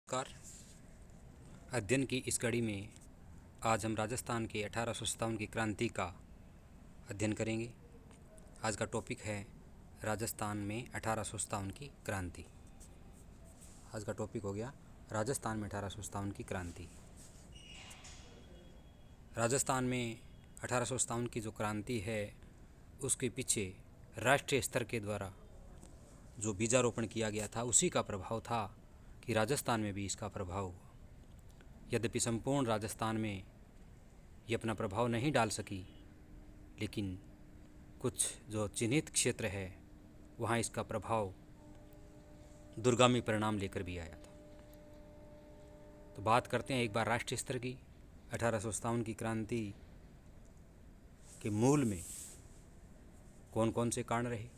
नमस्कार। अध्ययन की इस कड़ी में आज हम राजस्थान के 1857 की क्रांति का अध्ययन करेंगे। आज का टॉपिक है राजस्थान में 1857 की क्रांति। आज का टॉपिक हो गया राजस्थान में 1857 की क्रांति। राजस्थान में 1857 की जो क्रांति है उसके पीछे राष्ट्रीय स्तर के द्वारा जो बीजारोपण किया गया था उसी का प्रभाव था कि राजस्थान में भी इसका प्रभाव हुआ। यद्यपि संपूर्ण राजस्थान में ये अपना प्रभाव नहीं डाल सकी, लेकिन कुछ जो चिन्हित क्षेत्र है वहाँ इसका प्रभाव दूरगामी परिणाम लेकर भी आया था। तो बात करते हैं एक बार राष्ट्रीय स्तर की। 1857 की क्रांति के मूल में कौन कौन से कारण रहे,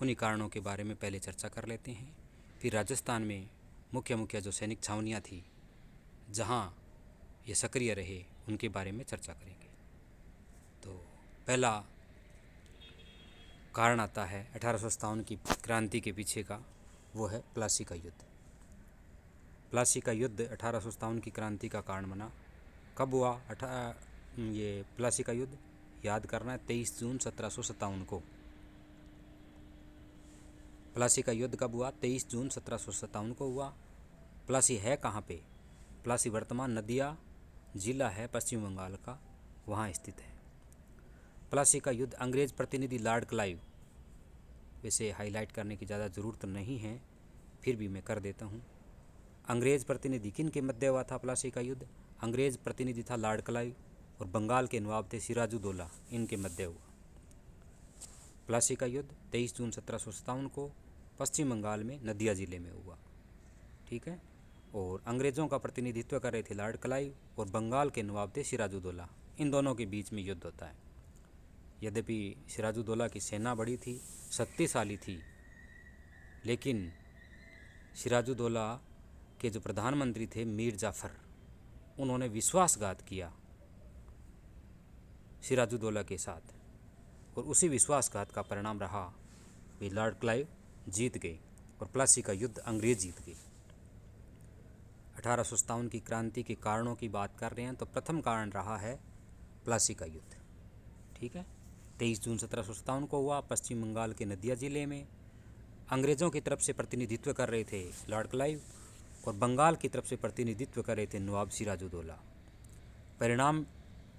उन्हीं कारणों के बारे में पहले चर्चा कर लेते हैं। फिर राजस्थान में मुख्य मुख्य जो सैनिक छावनियाँ थी जहाँ ये सक्रिय रहे उनके बारे में चर्चा करेंगे। तो पहला कारण आता है 1857 की क्रांति के पीछे का, वो है प्लासी का युद्ध। प्लासी का युद्ध 1857 की क्रांति का कारण बना। कब हुआ? ये प्लासी का युद्ध याद करना है 23 जून 1757 को। प्लासी का युद्ध कब हुआ? 23 जून 1757 को हुआ। प्लासी है कहाँ पे? प्लासी वर्तमान नदिया जिला है पश्चिम बंगाल का, वहाँ स्थित है। प्लासी का युद्ध अंग्रेज प्रतिनिधि लॉर्ड क्लाइव, वैसे हाईलाइट करने की ज़्यादा ज़रूरत नहीं है, फिर भी मैं कर देता हूँ। अंग्रेज प्रतिनिधि किन के मध्य हुआ था प्लासी का युद्ध? अंग्रेज प्रतिनिधि था लॉर्ड क्लाइव और बंगाल के नवाब थे सिराजुद्दौला, इनके मध्य हुआ प्लासी का युद्ध 23 जून 1757 को पश्चिम बंगाल में नदिया ज़िले में हुआ। ठीक है। और अंग्रेज़ों का प्रतिनिधित्व कर रहे थे लॉर्ड क्लाइव और बंगाल के नवाब थे सिराजुद्दौला। इन दोनों के बीच में युद्ध होता है। यद्यपि सिराजुद्दौला की सेना बड़ी थी, शक्तिशाली थी, लेकिन सिराजुद्दौला के जो प्रधानमंत्री थे मीर जाफ़र, उन्होंने विश्वासघात किया सिराजुद्दौला के साथ, और उसी विश्वासघात का परिणाम रहा वे लॉर्ड क्लाइव जीत गए और प्लासी का युद्ध अंग्रेज जीत गए। 1857 की क्रांति के कारणों की बात कर रहे हैं तो प्रथम कारण रहा है प्लासी का युद्ध। ठीक है। 23 जून 1757 को हुआ, पश्चिम बंगाल के नदिया ज़िले में। अंग्रेज़ों की तरफ से प्रतिनिधित्व कर रहे थे लॉर्ड क्लाइव और बंगाल की तरफ से प्रतिनिधित्व कर रहे थे नवाब सिराजुद्दौला। परिणाम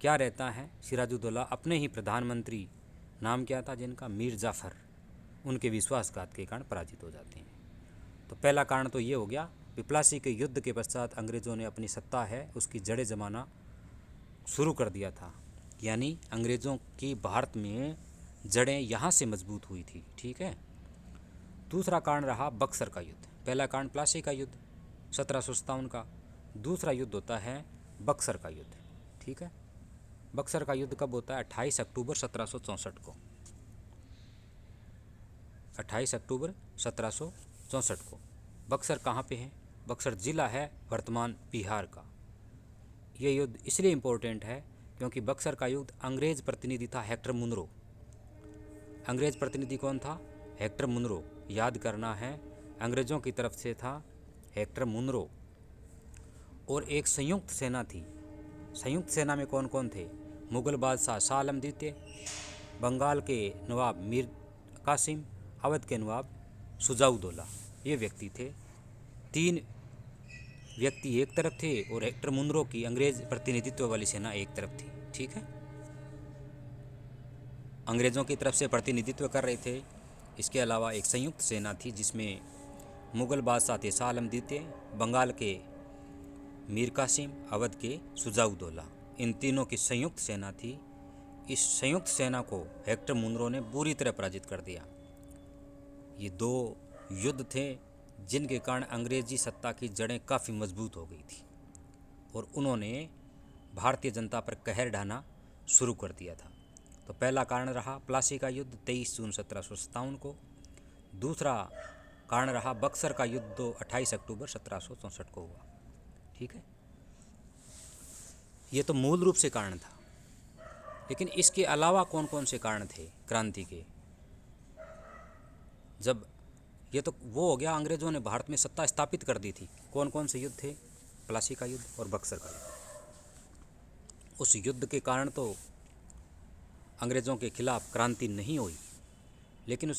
क्या रहता है? सिराजुद्दौला अपने ही प्रधानमंत्री, नाम क्या था जिनका? मीर जाफ़र, उनके विश्वासघात के कारण पराजित हो जाते हैं। तो पहला कारण तो ये हो गया। प्लासी के युद्ध के पश्चात अंग्रेज़ों ने अपनी सत्ता है उसकी जड़ें जमाना शुरू कर दिया था, यानी अंग्रेज़ों की भारत में जड़ें यहाँ से मजबूत हुई थी। ठीक है। दूसरा कारण रहा बक्सर का युद्ध। पहला कारण प्लासी का युद्ध 1757 का, दूसरा युद्ध होता है बक्सर का युद्ध। ठीक है। बक्सर का युद्ध कब होता है? 28 अक्टूबर 1764 को। 28 अक्टूबर 1764 को। बक्सर कहाँ पे है? बक्सर ज़िला है वर्तमान बिहार का। ये युद्ध इसलिए इम्पोर्टेंट है क्योंकि बक्सर का युद्ध अंग्रेज प्रतिनिधि था हेक्टर मुनरो। अंग्रेज प्रतिनिधि कौन था? Hector Munro. याद करना है, अंग्रेज़ों की तरफ से था हेक्टर मुनरो। और एक संयुक्त सेना थी। संयुक्त सेना में कौन कौन थे? मुग़ल बादशाह शाह आलम द्वितीय, बंगाल के नवाब मीर कासिम, अवध के नवाब शुजाउद्दौला, ये व्यक्ति थे। तीन व्यक्ति एक तरफ थे और हेक्टर मुनरो की अंग्रेज प्रतिनिधित्व वाली सेना एक तरफ थी। ठीक है। अंग्रेज़ों की तरफ से प्रतिनिधित्व कर रहे थे। इसके अलावा एक संयुक्त सेना थी जिसमें मुग़ल बादशाह थे शाह आलम द्वितीय, बंगाल के मीर कासिम, अवध के शुजाउद्दौला, इन तीनों की संयुक्त सेना थी। इस संयुक्त सेना को हेक्टर मुनरो ने बुरी तरह पराजित कर दिया। ये दो युद्ध थे जिनके कारण अंग्रेजी सत्ता की जड़ें काफ़ी मजबूत हो गई थी और उन्होंने भारतीय जनता पर कहर ढाना शुरू कर दिया था। तो पहला कारण रहा प्लासी का युद्ध 23 जून 1757 को। दूसरा कारण रहा बक्सर का युद्ध 28 अक्टूबर 1764 को हुआ। ठीक है। ये तो मूल रूप से कारण था, लेकिन इसके अलावा कौन कौन से कारण थे क्रांति के? जब ये तो वो हो गया, अंग्रेज़ों ने भारत में सत्ता स्थापित कर दी थी। कौन कौन से युद्ध थे? प्लासी का युद्ध और बक्सर का युद्ध। उस युद्ध के कारण तो अंग्रेज़ों के खिलाफ क्रांति नहीं हुई, लेकिन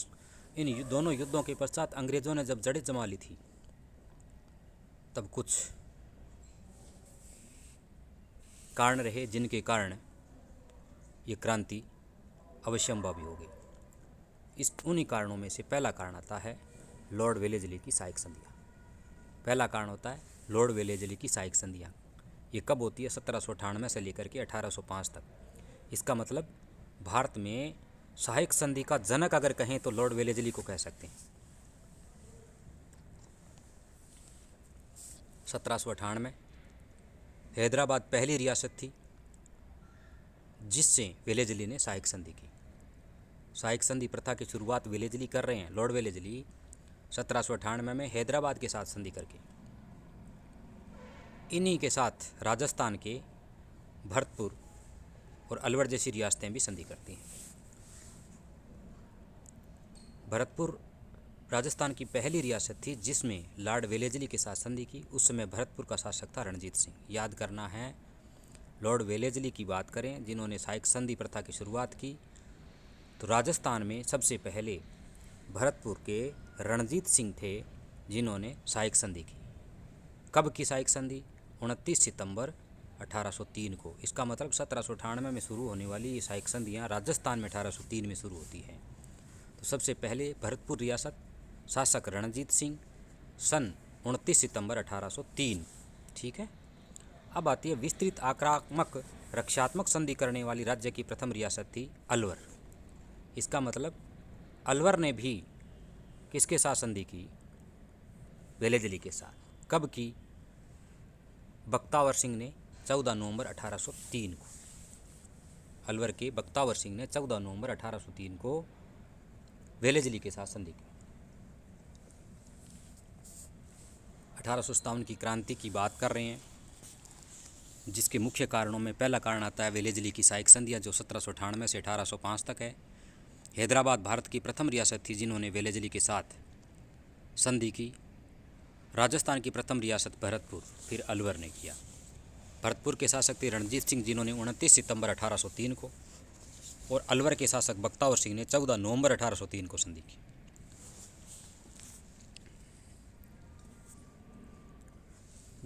इन दोनों युद्धों के पश्चात अंग्रेज़ों ने जब जड़ें जमा ली थी, तब कुछ कारण रहे जिनके कारण ये क्रांति अवश्यंभावी हो गई। उन्हीं कारणों में से पहला कारण आता है लॉर्ड वेलेस्ली की सहायक संधियाँ। पहला कारण होता है लॉर्ड वेलेस्ली की सहायक संधियाँ। ये कब होती है? 1798 से लेकर के 1805 तक। इसका मतलब भारत में सहायक संधि का जनक अगर कहें तो लॉर्ड वेलेस्ली को कह सकते हैं। 1798 हैदराबाद पहली रियासत थी जिससे वेलेस्ली ने सहायक संधि की। सहायक संधि प्रथा की शुरुआत वेलेस्ली कर रहे हैं, लॉर्ड वेलेस्ली 1798 में हैदराबाद के साथ संधि करके। इन्हीं के साथ राजस्थान के भरतपुर और अलवर जैसी रियासतें भी संधि करती हैं। भरतपुर राजस्थान की पहली रियासत थी जिसमें लॉर्ड वेलेस्ली के साथ संधि की। उस समय भरतपुर का शासक था रणजीत सिंह। याद करना है, लॉर्ड वेलेस्ली की बात करें जिन्होंने सहायक संधि प्रथा की शुरुआत की, तो राजस्थान में सबसे पहले भरतपुर के रणजीत सिंह थे जिन्होंने सहायक संधि की। कब की सहायक संधि? 29 सितंबर 1803 को। इसका मतलब 1798 में शुरू होने वाली ये सहायक संधियाँ राजस्थान में 1803 में शुरू होती हैं। तो सबसे पहले भरतपुर रियासत, शासक रणजीत सिंह, सन 29 सितंबर 1803। ठीक है। अब आती है विस्तृत आक्रामक रक्षात्मक संधि करने वाली राज्य की प्रथम रियासत थी अलवर। इसका मतलब अलवर ने भी किसके साथ संधि की? वेलेस्ली के साथ। कब की? बख्तावर सिंह ने 14 नवंबर 1803 को। अलवर के बख्तावर सिंह ने 14 नवंबर 1803 को वेलेस्ली के साथ संधि की। 1857 की क्रांति की बात कर रहे हैं, जिसके मुख्य कारणों में पहला कारण आता है वेलेस्ली की सहायक संधियाँ जो 1798 से 1805 तक है। हैदराबाद भारत की प्रथम रियासत थी जिन्होंने वेलेस्ली के साथ संधि की। राजस्थान की प्रथम रियासत भरतपुर, फिर अलवर ने किया। भरतपुर के शासक थे रणजीत सिंह जिन्होंने 29 सितंबर 1803 को, और अलवर के शासक बख्तावर सिंह ने 14 नवंबर 1803 को संधि की।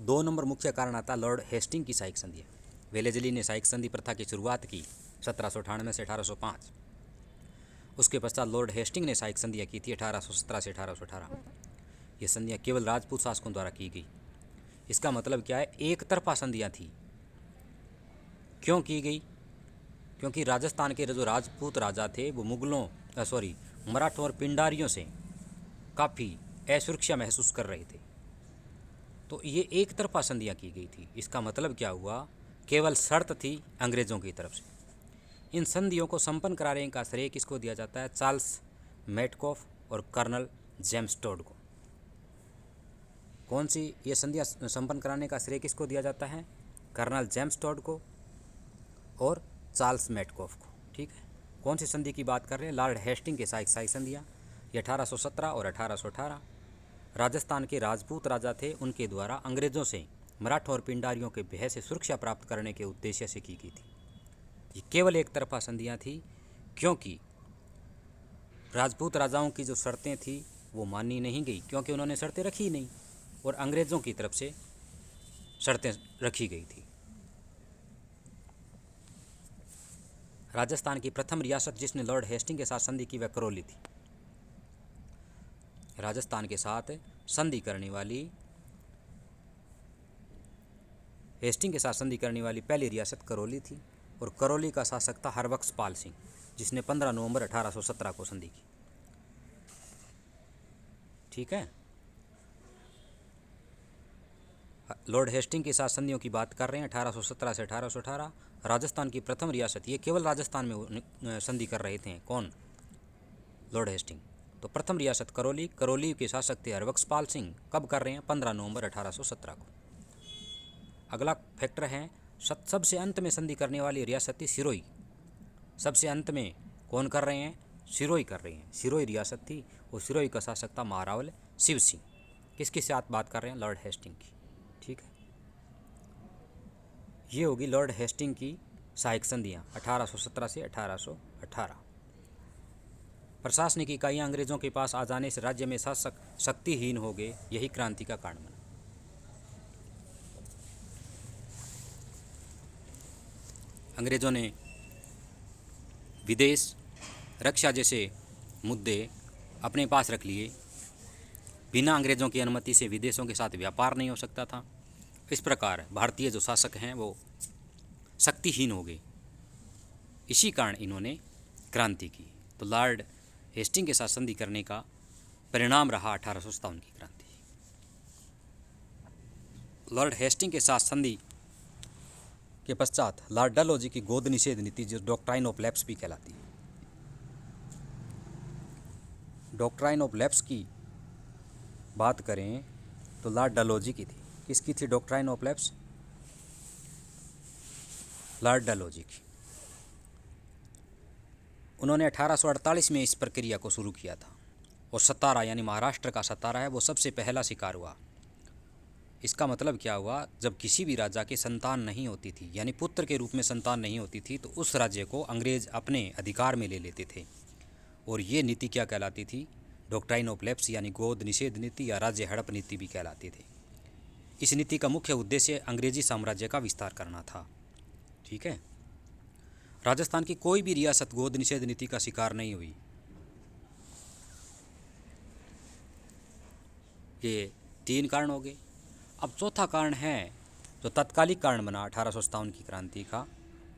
दो नंबर मुख्य कारण आता लॉर्ड हेस्टिंग की सहायक संधि। वेलेस्ली ने सहायक संधि प्रथा की शुरुआत की 1798 से 1805। उसके पश्चात लॉर्ड हेस्टिंग ने सहायक संधियाँ की थी 1817 से 1818। ये संधियाँ केवल राजपूत शासकों द्वारा की गई। इसका मतलब क्या है? एक तरफा संधियाँ थी। क्यों की गई? क्योंकि राजस्थान के जो राजपूत राजा थे वो मराठों और पिंडारियों से काफ़ी असुरक्षा महसूस कर रहे थे, तो ये एक तरफा संधियाँ की गई थी। इसका मतलब क्या हुआ? केवल शर्त थी अंग्रेज़ों की तरफ से। इन संधियों को संपन्न कराने का श्रेय किसको दिया जाता है? चार्ल्स मेटकॉफ और कर्नल जेम्स टोड को। कौन सी ये संधियाँ संपन्न कराने का श्रेय किसको दिया जाता है? कर्नल जेम्स टोड को और चार्ल्स मेटकॉफ को। ठीक है। कौन सी संधि की बात कर रहे हैं? लॉर्ड हेस्टिंग के सहायक संधियाँ, ये 1817 और 1818। राजस्थान के राजपूत राजा थे, उनके द्वारा अंग्रेज़ों से मराठों और पिंडारियों के भय से सुरक्षा प्राप्त करने के उद्देश्य से की गई थी। ये केवल एक तरफा संधियाँ थी, क्योंकि राजपूत राजाओं की जो शर्तें थी वो मानी नहीं गई, क्योंकि उन्होंने शर्तें रखी ही नहीं और अंग्रेज़ों की तरफ से शर्तें रखी गई थी। राजस्थान की प्रथम रियासत जिसने लॉर्ड हेस्टिंग के साथ संधि की वह करौली थी। राजस्थान के साथ संधि करने वाली, हेस्टिंग के साथ संधि करने वाली पहली रियासत करौली थी, और करौली का शासक था हरबख्श पाल सिंह जिसने 15 नवंबर 1817 को संधि की। ठीक है। लॉर्ड हेस्टिंग के साथ संधियों की बात कर रहे हैं 1817 से 1818। राजस्थान की प्रथम रियासत, ये केवल राजस्थान में संधि कर रहे थे। कौन? Lord Hasting. तो प्रथम रियासत करौली, करौली के शासक थे हरबख्श पाल सिंह। कब कर रहे हैं? 15 नवंबर 1817 को। अगला फैक्टर है सबसे अंत में संधि करने वाली रियासत थी सिरोही। सबसे अंत में कौन कर रहे हैं? सिरोही कर रही हैं। सिरोही रियासत थी और सिरोही का शासक था महारावल शिव सिंह। किसकी साथ बात कर रहे हैं? लॉर्ड हेस्टिंग की। ठीक है, ये होगी लॉर्ड हेस्टिंग की सहायक संधियाँ 1817 से 1818। प्रशासनिक इकाइयाँ अंग्रेजों के पास आ जाने से राज्य में शासक शक्तिहीन हो गए, यही क्रांति का कारण बना। अंग्रेजों ने विदेश, रक्षा जैसे मुद्दे अपने पास रख लिए। बिना अंग्रेजों की अनुमति से विदेशों के साथ व्यापार नहीं हो सकता था। इस प्रकार भारतीय जो शासक हैं वो शक्तिहीन हो गए। इसी कारण इन्होंने क्रांति की। तो लॉर्ड हेस्टिंग के साथ संधि करने का परिणाम रहा 1857 की क्रांति। लॉर्ड हेस्टिंग के साथ संधि के पश्चात लॉर्ड डलहौजी की गोद निषेध नीति, जो डॉक्ट्राइन ऑफ लैप्स भी कहलाती है। डॉक्ट्राइन ऑफ लैप्स की बात करें तो लॉर्ड डलहौजी की थी। किसकी थी doctrine of lapse? Lord Dalhousie की। उन्होंने 1848 में इस प्रक्रिया को शुरू किया था और सतारा यानी महाराष्ट्र का सतारा है वो सबसे पहला शिकार हुआ। इसका मतलब क्या हुआ? जब किसी भी राजा की संतान नहीं होती थी, यानी पुत्र के रूप में संतान नहीं होती थी, तो उस राज्य को अंग्रेज अपने अधिकार में ले लेते थे। और ये नीति क्या कहलाती थी? डॉक्ट्राइन ऑफ लैप्स यानी गोद निषेध नीति या राज्य हड़प नीति भी कहलाती थी। इस नीति का मुख्य उद्देश्य अंग्रेजी साम्राज्य का विस्तार करना था। ठीक है, राजस्थान की कोई भी रियासत गोद निषेध नीति का शिकार नहीं हुई। ये 3 कारण हो गए। अब चौथा कारण है जो तत्कालिक कारण बना 1857 की क्रांति का,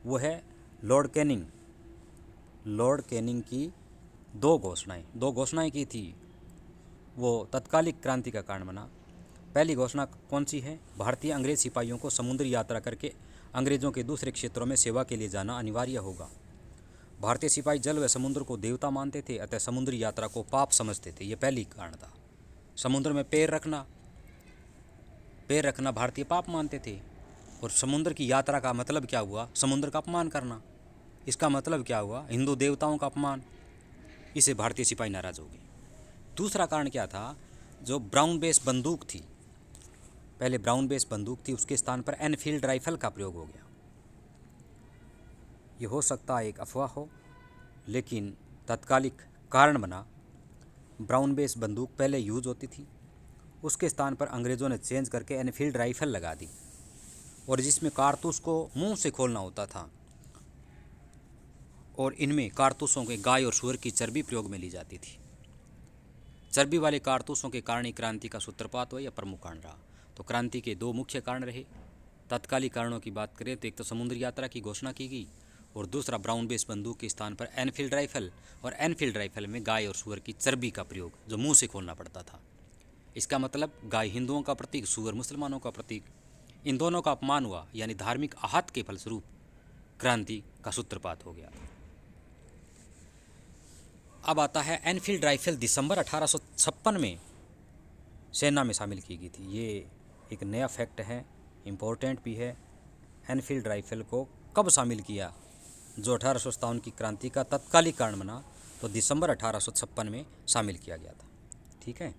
वो है लॉर्ड कैनिंग। लॉर्ड कैनिंग की दो घोषणाएं की थी, वो तत्कालिक क्रांति का कारण बना। पहली घोषणा कौन सी है? भारतीय अंग्रेज सिपाहियों को समुद्री यात्रा करके अंग्रेजों के दूसरे क्षेत्रों में सेवा के लिए जाना अनिवार्य होगा। भारतीय सिपाही जल व समुद्र को देवता मानते थे, अतः समुद्री यात्रा को पाप समझते थे। ये पहली कारण था। समुद्र में पैर रखना भारतीय पाप मानते थे। और समुद्र की यात्रा का मतलब क्या हुआ? समुद्र का अपमान करना। इसका मतलब क्या हुआ? हिंदू देवताओं का अपमान। इसे भारतीय सिपाही नाराज हो गए। दूसरा कारण क्या था? जो ब्राउन बेस बंदूक थी, पहले ब्राउन बेस बंदूक थी, उसके स्थान पर एनफील्ड राइफल का प्रयोग हो गया। ये हो सकता है एक अफवाह हो, लेकिन तत्कालिक कारण बना। ब्राउन बेस बंदूक पहले यूज होती थी, उसके स्थान पर अंग्रेज़ों ने चेंज करके एनफील्ड राइफल लगा दी, और जिसमें कारतूस को मुंह से खोलना होता था, और इनमें कारतूसों के गाय और सूअर की चर्बी प्रयोग में ली जाती थी। चर्बी वाले कारतूसों के कारण ही क्रांति का सूत्रपात हुआ, या प्रमुख कारण रहा। तो क्रांति के 2 मुख्य कारण रहे। तत्कालिक कारणों की बात करें तो एक तो समुद्री यात्रा की घोषणा की गई, और दूसरा ब्राउन बेस बंदूक के स्थान पर एनफील्ड राइफल, और एनफील्ड राइफल में गाय और सूअर की चर्बी का प्रयोग, जो मुंह से खोलना पड़ता था। इसका मतलब गाय हिंदुओं का प्रतीक, सूअर मुसलमानों का प्रतीक, इन दोनों का अपमान हुआ, यानी धार्मिक आहत के फलस्वरूप क्रांति का सूत्रपात हो गया। अब आता है एनफील्ड राइफल दिसंबर 1856 में सेना में शामिल की गई थी। ये एक नया फैक्ट है, इम्पोर्टेंट भी है। एनफील्ड राइफल को कब शामिल किया, जो 1857 की क्रांति का तत्कालिक कारण बना, तो दिसंबर 1856 में शामिल किया गया था। ठीक है,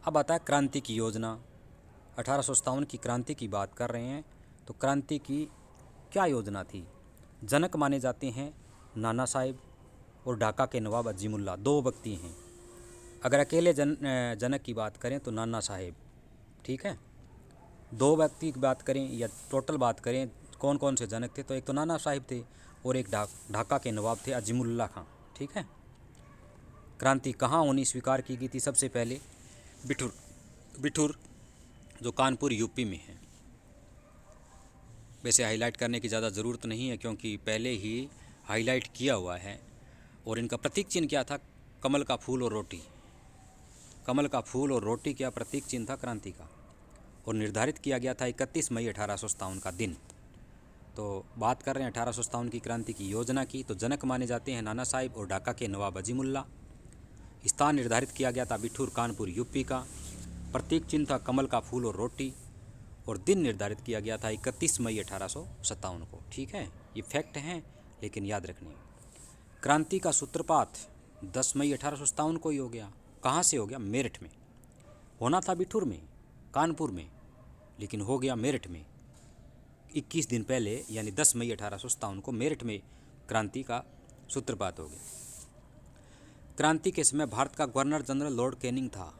अब आता है क्रांति की योजना। 1857 की क्रांति की बात कर रहे हैं, तो क्रांति की क्या योजना थी? जनक माने जाते हैं नाना साहिब और ढाका के नवाब अजीमुल्ला, 2 व्यक्ति हैं। अगर अकेले जनक की बात करें तो नाना साहिब। ठीक है, 2 व्यक्ति की बात करें या टोटल बात करें कौन कौन से जनक थे, तो एक तो नाना साहिब थे और एक ढाका के नवाब थे अजीमुल्ला खां। ठीक है, क्रांति कहाँ होनी स्वीकार की गई थी? सबसे पहले बिठूर, जो कानपुर यूपी में है। वैसे हाईलाइट करने की ज़्यादा ज़रूरत नहीं है, क्योंकि पहले ही हाईलाइट किया हुआ है। और इनका प्रतीक चिन्ह क्या था? कमल का फूल और रोटी। कमल का फूल और रोटी क्या प्रतीक चिन्ह था क्रांति का, और निर्धारित किया गया था 31 मई 1857 का दिन। तो बात कर रहे हैं 1857 की क्रांति की योजना की, तो जनक माने जाते हैं नाना साहिब और ढाका के नवाब अजीमुल्ला। स्थान निर्धारित किया गया था बिठूर, कानपुर यूपी का। प्रतीक चिन्ह था कमल का फूल और रोटी, और दिन निर्धारित किया गया था 31 मई 1857 को। ठीक है, ये फैक्ट हैं, लेकिन याद रखनी। क्रांति का सूत्रपात 10 मई 1857 को ही हो गया। कहाँ से हो गया? मेरठ में। होना था बिठूर में, कानपुर में, लेकिन हो गया मेरठ में। 21 दिन पहले यानी 10 मई 1857 को मेरठ में क्रांति का सूत्रपात हो गया। क्रांति के समय भारत का गवर्नर जनरल लॉर्ड कैनिंग था।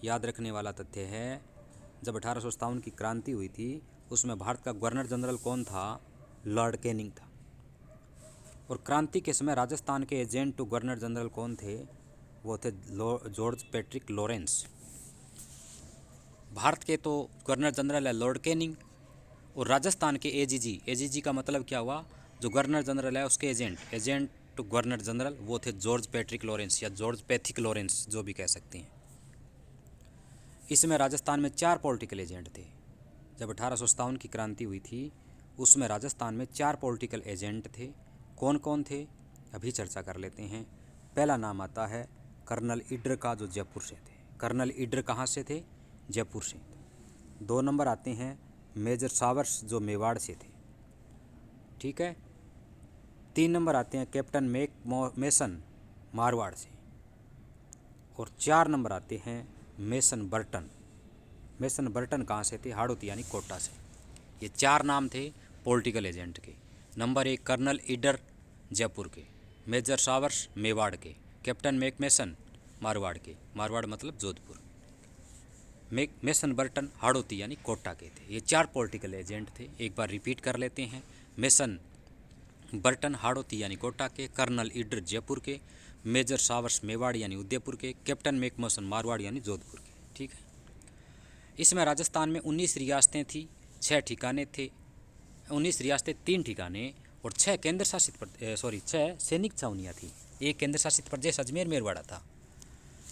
याद रखने वाला तथ्य है, जब 1857 की क्रांति हुई थी उसमें भारत का गवर्नर जनरल कौन था? लॉर्ड कैनिंग था। और क्रांति के समय राजस्थान के एजेंट टू गवर्नर जनरल कौन थे? वो थे जॉर्ज पैट्रिक लॉरेंस। भारत के तो गवर्नर जनरल है लॉर्ड कैनिंग, और राजस्थान के एजीजी, एजीजी का मतलब क्या हुआ? जो गवर्नर जनरल है उसके एजेंट टू गवर्नर जनरल, वो थे जॉर्ज पैट्रिक लॉरेंस या जॉर्ज पैथिक लॉरेंस, जो भी कह सकते हैं। इसमें राजस्थान में 4 पॉलिटिकल एजेंट थे। जब 1857 की क्रांति हुई थी उसमें राजस्थान में 4 पॉलिटिकल एजेंट थे। कौन कौन थे? अभी चर्चा कर लेते हैं। पहला नाम आता है कर्नल इडर का, जो जयपुर से थे। कर्नल इडर कहाँ से थे? जयपुर से। 2 नंबर आते हैं मेजर सावर्स, जो मेवाड़ से थे। ठीक है। 3 नंबर आते हैं कैप्टन मेसन, मारवाड़ से। और 4 नंबर आते हैं मेसन बर्टन। मेसन बर्टन कहाँ से थे? हाड़ौती यानी कोटा से। ये 4 नाम थे पॉलिटिकल एजेंट के। नंबर 1 कर्नल इडर जयपुर के, मेजर सावर्स मेवाड़ के, कैप्टन मेसन मारवाड़ के, मारवाड़ मतलब जोधपुर, मेसन बर्टन हाड़ौती यानी कोटा के थे। ये 4 पॉलिटिकल एजेंट थे। एक बार रिपीट कर लेते हैं। मेसन बर्टन हाड़ौती यानी कोटा के, कर्नल इडर जयपुर के, मेजर सावर्स मेवाड़ यानी उदयपुर के, कैप्टन मेकमोसन मारवाड़ यानी जोधपुर के। ठीक है। इसमें राजस्थान में 19 रियासतें थी, 6 ठिकाने थे। 19 रियासतें, 3 ठिकाने और 6 केंद्र शासित 6 सैनिक छावनियाँ थी। एक केंद्र शासित प्रदेश अजमेर मेरवाड़ा था,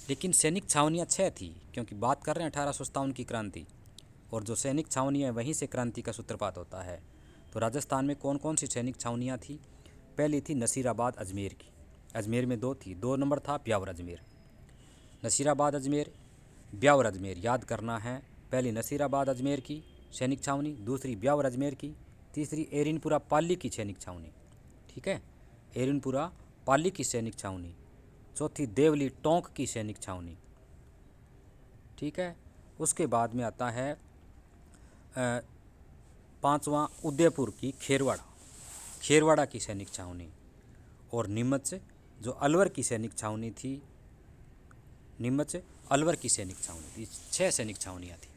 लेकिन सैनिक छावनियाँ 6 थी, क्योंकि बात कर रहे हैं 1857 की क्रांति, और जो सैनिक छावनियाँ वहीं से क्रांति का सूत्रपात होता है। तो राजस्थान में कौन कौन सी सैनिक छावनियाँ थी? पहली थी नसीराबाद अजमेर की, अजमेर में 2 थी। 2 नंबर था ब्यावर अजमेर। नसीराबाद अजमेर, ब्यावर अजमेर याद करना है। पहली नसीराबाद अजमेर की सैनिक छावनी, दूसरी ब्यावर अजमेर की, तीसरी एरिनपुरा पाली की सैनिक छावनी। ठीक है, एरिनपुरा पाली की सैनिक छावनी। चौथी देवली टोंक की सैनिक छावनी। ठीक है। उसके बाद में आता है 5वां उदयपुर की खेरवाड़ा की सैनिक छावनी। और नीमच, जो अलवर की सैनिक छावनी थी, नीमच अलवर की सैनिक छावनी थी। 6 सैनिक छावनियाँ थी।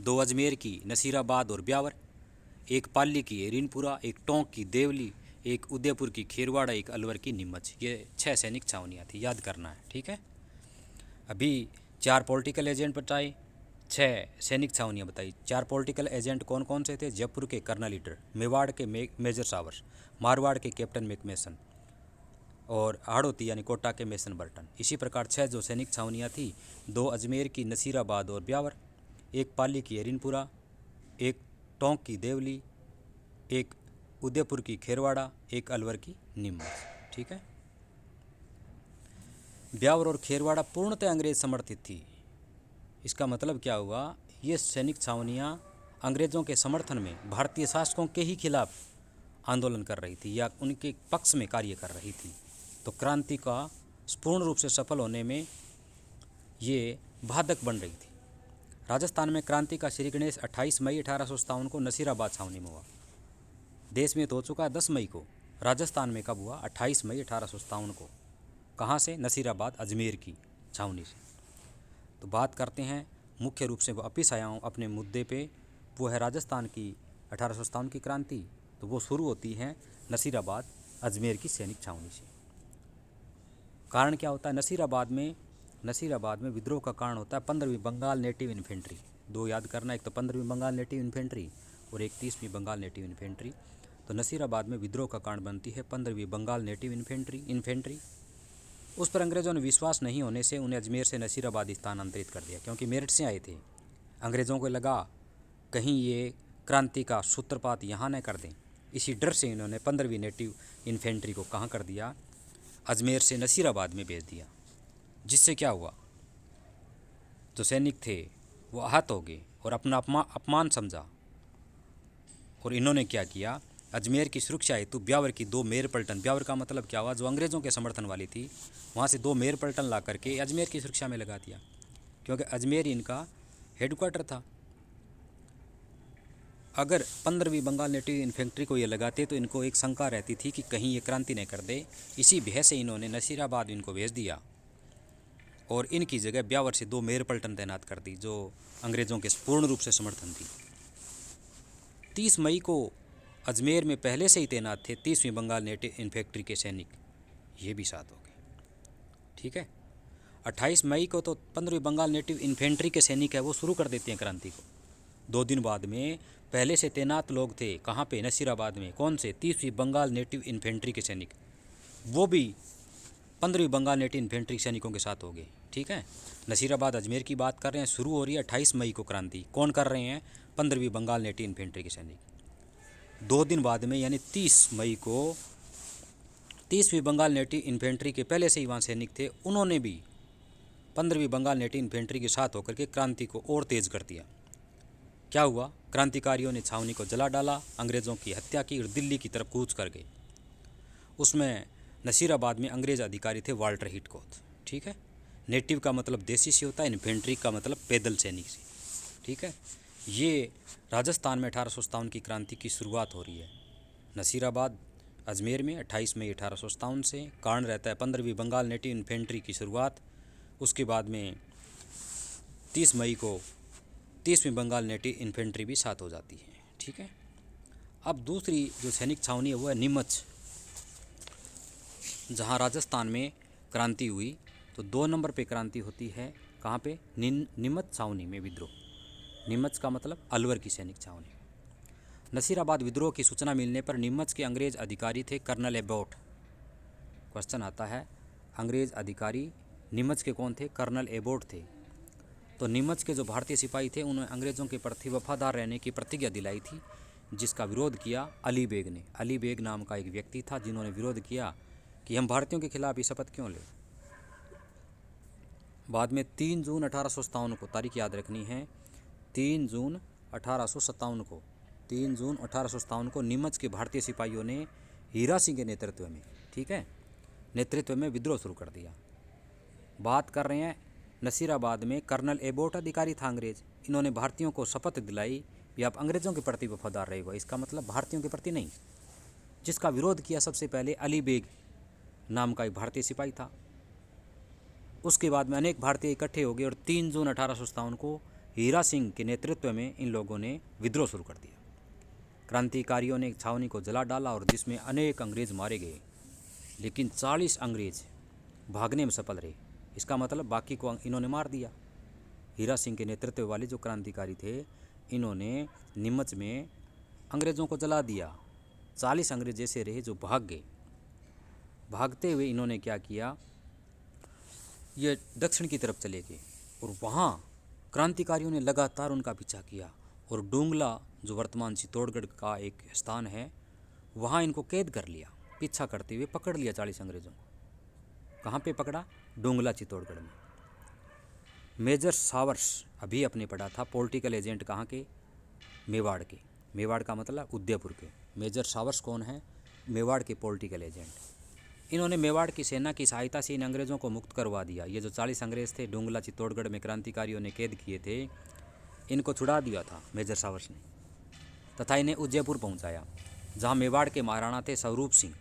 2 अजमेर की नसीराबाद और ब्यावर, एक पाली की एरिनपुरा, एक टोंक की देवली, एक उदयपुर की खेरवाड़ा, एक अलवर की नीमच। ये 6 सैनिक छावनियाँ थी, याद करना है। ठीक है। अभी 4 पॉलिटिकल एजेंट बताए, 6 सैनिक छावनियाँ बताई। 4 पॉलिटिकल एजेंट कौन कौन से थे? जयपुर के कर्नल लीडर, मेवाड़ के मेजर सावर्स, मारवाड़ के कैप्टन मेकमेसन और हाड़ौती यानी कोटा के मेसन बर्टन। इसी प्रकार 6 जो सैनिक छावनियाँ थी, 2 अजमेर की नसीराबाद और ब्यावर, एक पाली की एरिनपुरा, एक टोंक की देवली, एक उदयपुर की खेरवाड़ा, एक अलवर की नीमच। ठीक है। ब्यावर और खेरवाड़ा पूर्णतः अंग्रेज समर्थित थी। इसका मतलब क्या हुआ? ये सैनिक छावनियाँ अंग्रेज़ों के समर्थन में भारतीय शासकों के ही खिलाफ आंदोलन कर रही थी या उनके पक्ष में कार्य कर रही थी। तो क्रांति का पूर्ण रूप से सफल होने में ये बाधक बन रही थी। राजस्थान में क्रांति का श्री गणेश 28 मई 1857 को नसीराबाद छावनी में हुआ। देश में तो हो चुका है 10 मई को, राजस्थान में कब हुआ? 28 मई 1857 को। कहाँ से? नसीराबाद अजमेर की छावनी से। तो बात करते हैं मुख्य रूप से वापिस आया हूँ अपने मुद्दे पे, वो है राजस्थान की 1857 की क्रांति। तो वो शुरू होती है नसीराबाद अजमेर की सैनिक छावनी से। कारण क्या होता है? नसीराबाद में विद्रोह का कारण होता है 15वीं बंगाल नेटिव इन्फेंट्री। 2 याद करना, एक तो 15वीं बंगाल नेटिव इन्फेंट्री और एक 30वीं बंगाल नेटिव इन्फेंट्री। तो नसीराबाद में विद्रोह का कारण बनती है 15वीं बंगाल नेटिव इन्फेंट्री। उस पर अंग्रेज़ों ने विश्वास नहीं होने से उन्हें अजमेर से नसीराबाद स्थानांतरित कर दिया, क्योंकि मेरठ से आए थे। अंग्रेज़ों को लगा कहीं ये क्रांति का सूत्रपात यहाँ न कर दें, इसी डर से इन्होंने 15वीं नेटिव इन्फेंट्री को कहाँ कर दिया? अजमेर से नसीराबाद में भेज दिया। जिससे क्या हुआ? जो सैनिक थे वो आहत हो गए और अपना अपमान समझा, और इन्होंने क्या किया? अजमेर की सुरक्षा हेतु ब्यावर की 2 मेयर पलटन, ब्यावर का मतलब क्या हुआ, जो अंग्रेज़ों के समर्थन वाली थी, वहाँ से 2 मेयर पलटन ला करके अजमेर की सुरक्षा में लगा दिया, क्योंकि अजमेर इनका हेडक्वार्टर था। अगर 15वीं बंगाल नेटिव इन्फेंट्री को ये लगाते तो इनको एक शंका रहती थी कि कहीं ये क्रांति नहीं कर दे। इसी भय से इन्होंने नसीराबाद इनको भेज दिया और इनकी जगह ब्यावर से 2 मेयर पलटन तैनात कर दी, जो अंग्रेज़ों के पूर्ण रूप से समर्थन थी। 30 मई को अजमेर में पहले से ही तैनात थे 30वीं बंगाल नेटिव इन्फेंट्री के सैनिक, ये भी साथ हो गए। ठीक है। 28 मई को तो 15वीं बंगाल नेटिव इन्फेंट्री के सैनिक है वो शुरू कर देते हैं क्रांति को। 2 दिन बाद में पहले से तैनात लोग थे कहाँ पे, नसीराबाद में। कौन से? 30वीं बंगाल नेटिव इन्फेंट्री के सैनिक, वो भी 15वीं बंगाल नेटिव इन्फेंट्री सैनिकों के साथ हो गए। ठीक है। नसीराबाद अजमेर की बात कर रहे हैं, शुरू हो रही है 28 मई को क्रांति। कौन कर रहे हैं? 15वीं बंगाल नेटिव इन्फेंट्री के सैनिक। 2 दिन बाद में यानी 30 मई को 30वीं बंगाल नेटिव इन्फेंट्री के पहले से ही वहाँ सैनिक थे, उन्होंने भी 15वीं बंगाल नेटिव इन्फेंट्री के साथ होकर के क्रांति को और तेज़ कर दिया। क्या हुआ? क्रांतिकारियों ने छावनी को जला डाला, अंग्रेज़ों की हत्या की और दिल्ली की तरफ कूच कर गए। उसमें नसीराबाद में अंग्रेज़ अधिकारी थे वाल्टर हिटकॉथ। ठीक है। नेटिव का मतलब देसी से होता है, इन्फेंट्री का मतलब पैदल सैनिक से। ठीक है। ये राजस्थान में 1857 की क्रांति की शुरुआत हो रही है। नसीराबाद अजमेर में 28 मई 1857 से। कारण रहता है 15वीं बंगाल नेटिव इन्फेंट्री की शुरुआत। उसके बाद में 30 मई को 30वीं बंगाल नेटिव इन्फेंट्री भी साथ हो जाती है। ठीक है। अब दूसरी जो सैनिक छावनी है वो है नीमच, जहाँ राजस्थान में क्रांति हुई। तो 2 नंबर पे क्रांति होती है कहाँ पे? नीमच छावनी में विद्रोह। नीमच का मतलब अलवर की सैनिक छावनी। नसीराबाद विद्रोह की सूचना मिलने पर नीमच के अंग्रेज अधिकारी थे कर्नल एबोट। क्वेश्चन आता है, अंग्रेज अधिकारी नीमच के कौन थे? कर्नल एबोट थे। तो नीमच के जो भारतीय सिपाही थे उन्होंने अंग्रेज़ों के प्रति वफादार रहने की प्रतिज्ञा दिलाई थी, जिसका विरोध किया अली बेग ने। अली बेग नाम का एक व्यक्ति था जिन्होंने विरोध किया कि हम भारतीयों के खिलाफ ये शपथ क्यों लें। बाद में 3 जून 1857 को, तारीख याद रखनी है, 3 जून 1857 को, 3 जून 1857 को नीमच के भारतीय सिपाहियों ने हीरा सिंह के नेतृत्व में, ठीक है, नेतृत्व में विद्रोह शुरू कर दिया। बात कर रहे हैं नसीराबाद में कर्नल एबोट अधिकारी था अंग्रेज। इन्होंने भारतीयों को शपथ दिलाई कि आप अंग्रेज़ों के प्रति वफादार रहेगा। इसका मतलब भारतीयों के प्रति नहीं। जिसका विरोध किया सबसे पहले अली बेग नाम का एक भारतीय सिपाही था। उसके बाद में अनेक भारतीय इकट्ठे हो गए और 3 जून 1857 को हीरा सिंह के नेतृत्व में इन लोगों ने विद्रोह शुरू कर दिया। क्रांतिकारियों ने छावनी को जला डाला और जिसमें अनेक अंग्रेज मारे गए, लेकिन 40 अंग्रेज भागने में सफल रहे। इसका मतलब बाकी को इन्होंने मार दिया। हीरा सिंह के नेतृत्व वाले जो क्रांतिकारी थे, इन्होंने नीमच में अंग्रेज़ों को जला दिया। 40 अंग्रेज ऐसे रहे जो भाग गए। भागते हुए इन्होंने क्या किया, ये दक्षिण की तरफ चले गए और वहाँ क्रांतिकारियों ने लगातार उनका पीछा किया और डोंगला, जो वर्तमान चित्तौड़गढ़ का एक स्थान है, वहाँ इनको कैद कर लिया। पीछा करते हुए पकड़ लिया 40 अंग्रेज़ों को। कहाँ पे पकड़ा? डोंगला, चित्तौड़गढ़ में। मेजर सावर्स अभी अपने पढ़ा था, पॉलिटिकल एजेंट कहाँ के? मेवाड़ के। मेवाड़ का मतलब उदयपुर के। मेजर सावर्स कौन है? मेवाड़ के पॉलिटिकल एजेंट। इन्होंने मेवाड़ की सेना की सहायता से इन अंग्रेज़ों को मुक्त करवा दिया। ये जो 40 अंग्रेज़ थे डोंगला चित्तौड़गढ़ में क्रांतिकारियों ने कैद किए थे, इनको छुड़ा दिया था मेजर सावर्स ने, तथा इन्हें उदयपुर पहुँचाया, जहाँ मेवाड़ के महाराणा थे स्वरूप सिंह।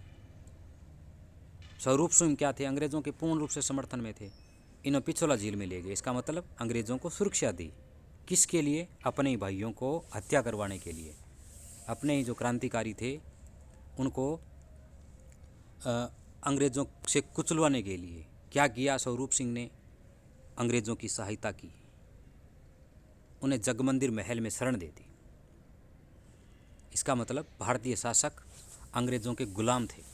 स्वरूप सिंह क्या थे? अंग्रेज़ों के पूर्ण रूप से समर्थन में थे। इन्हें पिछोला झील में ले गए। इसका मतलब अंग्रेज़ों को सुरक्षा दी। किसके लिए? अपने ही भाइयों को हत्या करवाने के लिए। अपने ही जो क्रांतिकारी थे उनको अंग्रेज़ों से कुचलवाने के लिए। क्या किया स्वरूप सिंह ने? अंग्रेज़ों की सहायता की, उन्हें जगमंदिर महल में शरण दे दी। इसका मतलब भारतीय शासक अंग्रेज़ों के गुलाम थे।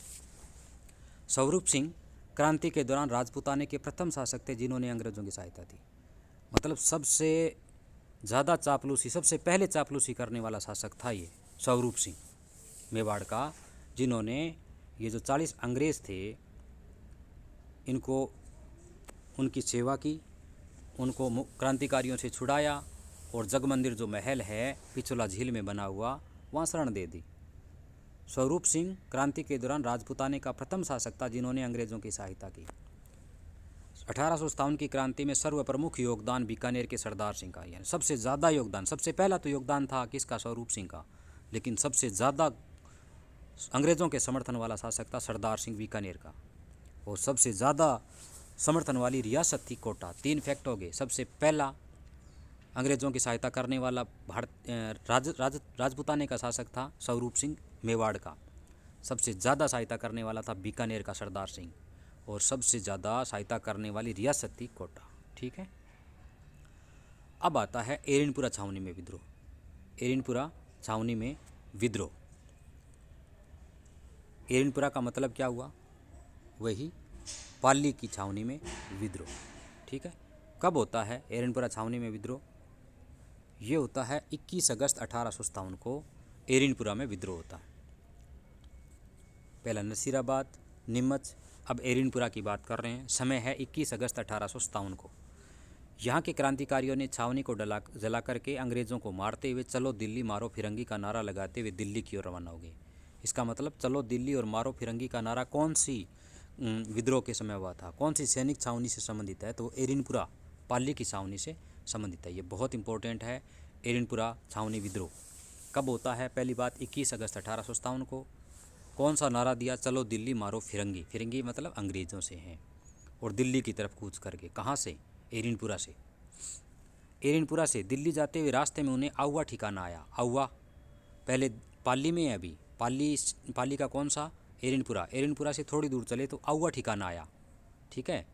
स्वरूप सिंह क्रांति के दौरान राजपूताने के प्रथम शासक थे जिन्होंने अंग्रेज़ों की सहायता दी। मतलब सबसे ज़्यादा चापलूसी, सबसे पहले चापलूसी करने वाला शासक था ये स्वरूप सिंह मेवाड़ का, जिन्होंने ये जो 40 अंग्रेज़ थे इनको, उनकी सेवा की, उनको क्रांतिकारियों से छुड़ाया और जगमंदिर जो महल है पिछोला झील में बना हुआ, वहाँ शरण दे दी। स्वरूप सिंह क्रांति के दौरान राजपूताने का प्रथम शासक था जिन्होंने अंग्रेजों की सहायता की। 1857 की क्रांति में सर्वप्रमुख योगदान बीकानेर के सरदार सिंह का, यानी सबसे ज़्यादा योगदान, सबसे पहला तो योगदान था किसका, स्वरूप सिंह का, लेकिन सबसे ज़्यादा अंग्रेज़ों के समर्थन वाला शासक था सरदार सिंह बीकानेर का। और सबसे ज़्यादा समर्थन वाली रियासत थी कोटा। 3 फैक्ट हो गए। सबसे पहला अंग्रेज़ों की सहायता करने वाला राजपूताने का शासक था स्वरूप सिंह मेवाड़ का। सबसे ज़्यादा सहायता करने वाला था बीकानेर का सरदार सिंह। और सबसे ज़्यादा सहायता करने वाली रियासत थी कोटा। ठीक है। अब आता है एरिनपुरा छावनी में विद्रोह। एरिनपुरा छावनी में विद्रोह। एरिनपुरा का मतलब क्या हुआ, वही पाली की छावनी में विद्रोह। ठीक है। कब होता है एरिनपुरा छावनी में विद्रोह? ये होता है 21 अगस्त 1857 को एरिनपुरा में विद्रोह होता है। पहला नसीराबाद, नीमच, अब एरिनपुरा की बात कर रहे हैं। समय है 21 अगस्त 1857 को। यहाँ के क्रांतिकारियों ने छावनी को जला करके अंग्रेज़ों को मारते हुए चलो दिल्ली मारो फिरंगी का नारा लगाते हुए दिल्ली की ओर रवाना हो गए। इसका मतलब चलो दिल्ली और मारो फिरंगी का नारा कौन सी विद्रोह के समय हुआ था, कौन सी सैनिक छावनी से संबंधित है? तो एरिनपुरा पाली की छावनी से संबंधित है। ये बहुत इंपॉर्टेंट है। एरिनपुरा छावनी विद्रोह कब होता है? पहली बात 21 अगस्त 1857 को। कौन सा नारा दिया? चलो दिल्ली मारो फिरंगी। फिरंगी मतलब अंग्रेज़ों से हैं। और दिल्ली की तरफ कूच करके, कहाँ से? एरिनपुरा से। एरिनपुरा से दिल्ली जाते हुए रास्ते में उन्हें आउवा ठिकाना आया। आउवा पहले पाली में है, अभी पाली का कौन सा? एरिनपुरा। एरिनपुरा से थोड़ी दूर चले तो आउवा ठिकाना आया। ठीक है।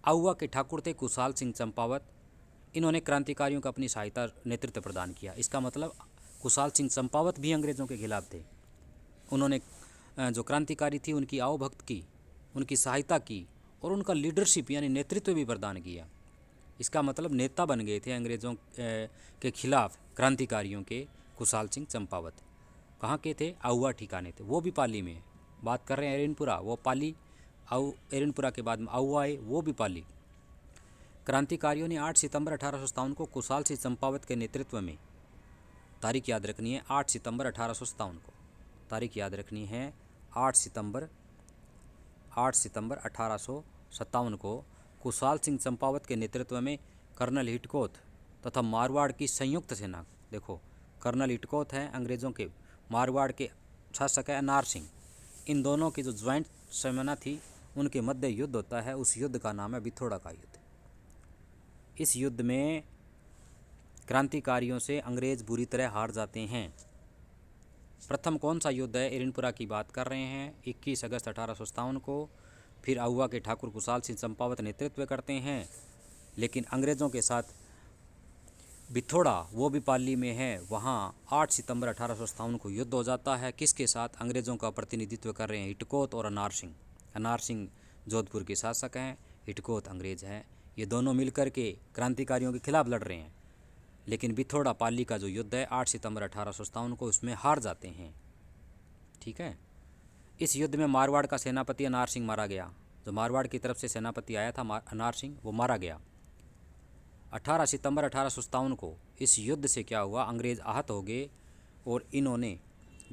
आउवा के ठाकुर थे कुशाल सिंह चंपावत। इन्होंने क्रांतिकारियों को अपनी सहायता नेतृत्व प्रदान किया। इसका मतलब कुशाल सिंह चंपावत भी अंग्रेज़ों के खिलाफ थे। उन्होंने जो क्रांतिकारी थी उनकी आवभक्त की, उनकी सहायता की और उनका लीडरशिप यानी नेतृत्व भी प्रदान किया। इसका मतलब नेता बन गए थे अंग्रेज़ों के खिलाफ क्रांतिकारियों के कुशाल सिंह चंपावत। कहाँ के थे? आउवा ठिकाने थे, वो भी पाली में है। बात कर रहे हैं एरिनपुरा, वो पाली। एरिनपुरा के बाद में आउवा आए, वो भी पाली। क्रांतिकारियों ने 8 सितंबर 1857 को कुशाल सिंह चंपावत के नेतृत्व में, तारीख याद रखनी है 8 सितंबर 1857 को, तारीख याद रखनी है 8 सितंबर 1857 को कुशाल सिंह चंपावत के नेतृत्व में कर्नल हिटकोथ तथा मारवाड़ की संयुक्त सेना, देखो कर्नल हिटकोथ हैं अंग्रेज़ों के, मारवाड़ के शासक है अनार सिंह, इन दोनों की जो ज्वाइंट सेना थी उनके मध्य युद्ध होता है। उस युद्ध का नाम है बिथोड़ा का युद्ध। इस युद्ध में क्रांतिकारियों से अंग्रेज़ बुरी तरह हार जाते हैं। प्रथम कौन सा युद्ध है? एरिनपुरा की बात कर रहे हैं, 21 अगस्त 1857 को। फिर आउवा के ठाकुर कुशाल सिंह चंपावत नेतृत्व करते हैं, लेकिन अंग्रेज़ों के साथ बिथोड़ा, वो भी पाली में है, वहाँ 8 सितंबर 1857 को युद्ध हो जाता है। किसके साथ? अंग्रेज़ों का प्रतिनिधित्व कर रहे हैं हिटकोथ और अनार सिंह। अनार सिंह जोधपुर के शासक हैं, हिटकोथ अंग्रेज़ हैं। ये दोनों मिलकर के क्रांतिकारियों के खिलाफ लड़ रहे हैं। लेकिन बिथोड़ा पाली का जो युद्ध है 8 सितंबर 1857 को, उसमें हार जाते हैं। ठीक है। इस युद्ध में मारवाड़ का सेनापति अनार सिंह मारा गया। जो मारवाड़ की तरफ से सेनापति आया था अनार सिंह, वो मारा गया। 18 सितंबर 1857 को इस युद्ध से क्या हुआ? अंग्रेज़ आहत हो गए और इन्होंने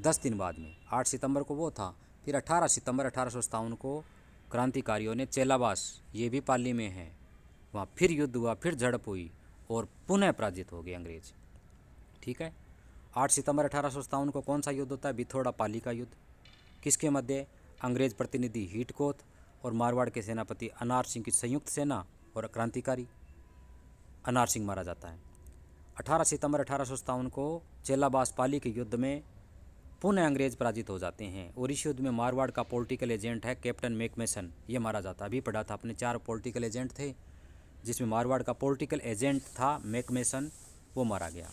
10 दिन बाद में, 8 सितंबर को वो था, फिर 18 सितंबर 1857 को क्रांतिकारियों ने चेलाबास, ये भी पाली में है, वहाँ फिर युद्ध हुआ, फिर झड़प हुई और पुनः पराजित हो गए अंग्रेज। ठीक है। 8 सितंबर 1857 को कौन सा युद्ध होता है? बिथोड़ा पाली का युद्ध। किसके मध्य? अंग्रेज प्रतिनिधि हिटकोथ और मारवाड़ के सेनापति अनार सिंह की संयुक्त सेना, और क्रांतिकारी अनार सिंह मारा जाता है। 18 सितंबर 1857 को चेलाबास पाली के युद्ध में पुनः अंग्रेज पराजित हो जाते हैं। और इस युद्ध में मारवाड़ का पॉलिटिकल एजेंट है कैप्टन मैकमेसन, ये मारा जाता है। अभी पढ़ा था अपने 4 पॉलिटिकल एजेंट थे, जिसमें मारवाड़ का पॉलिटिकल एजेंट था मैकमेसन, वो मारा गया।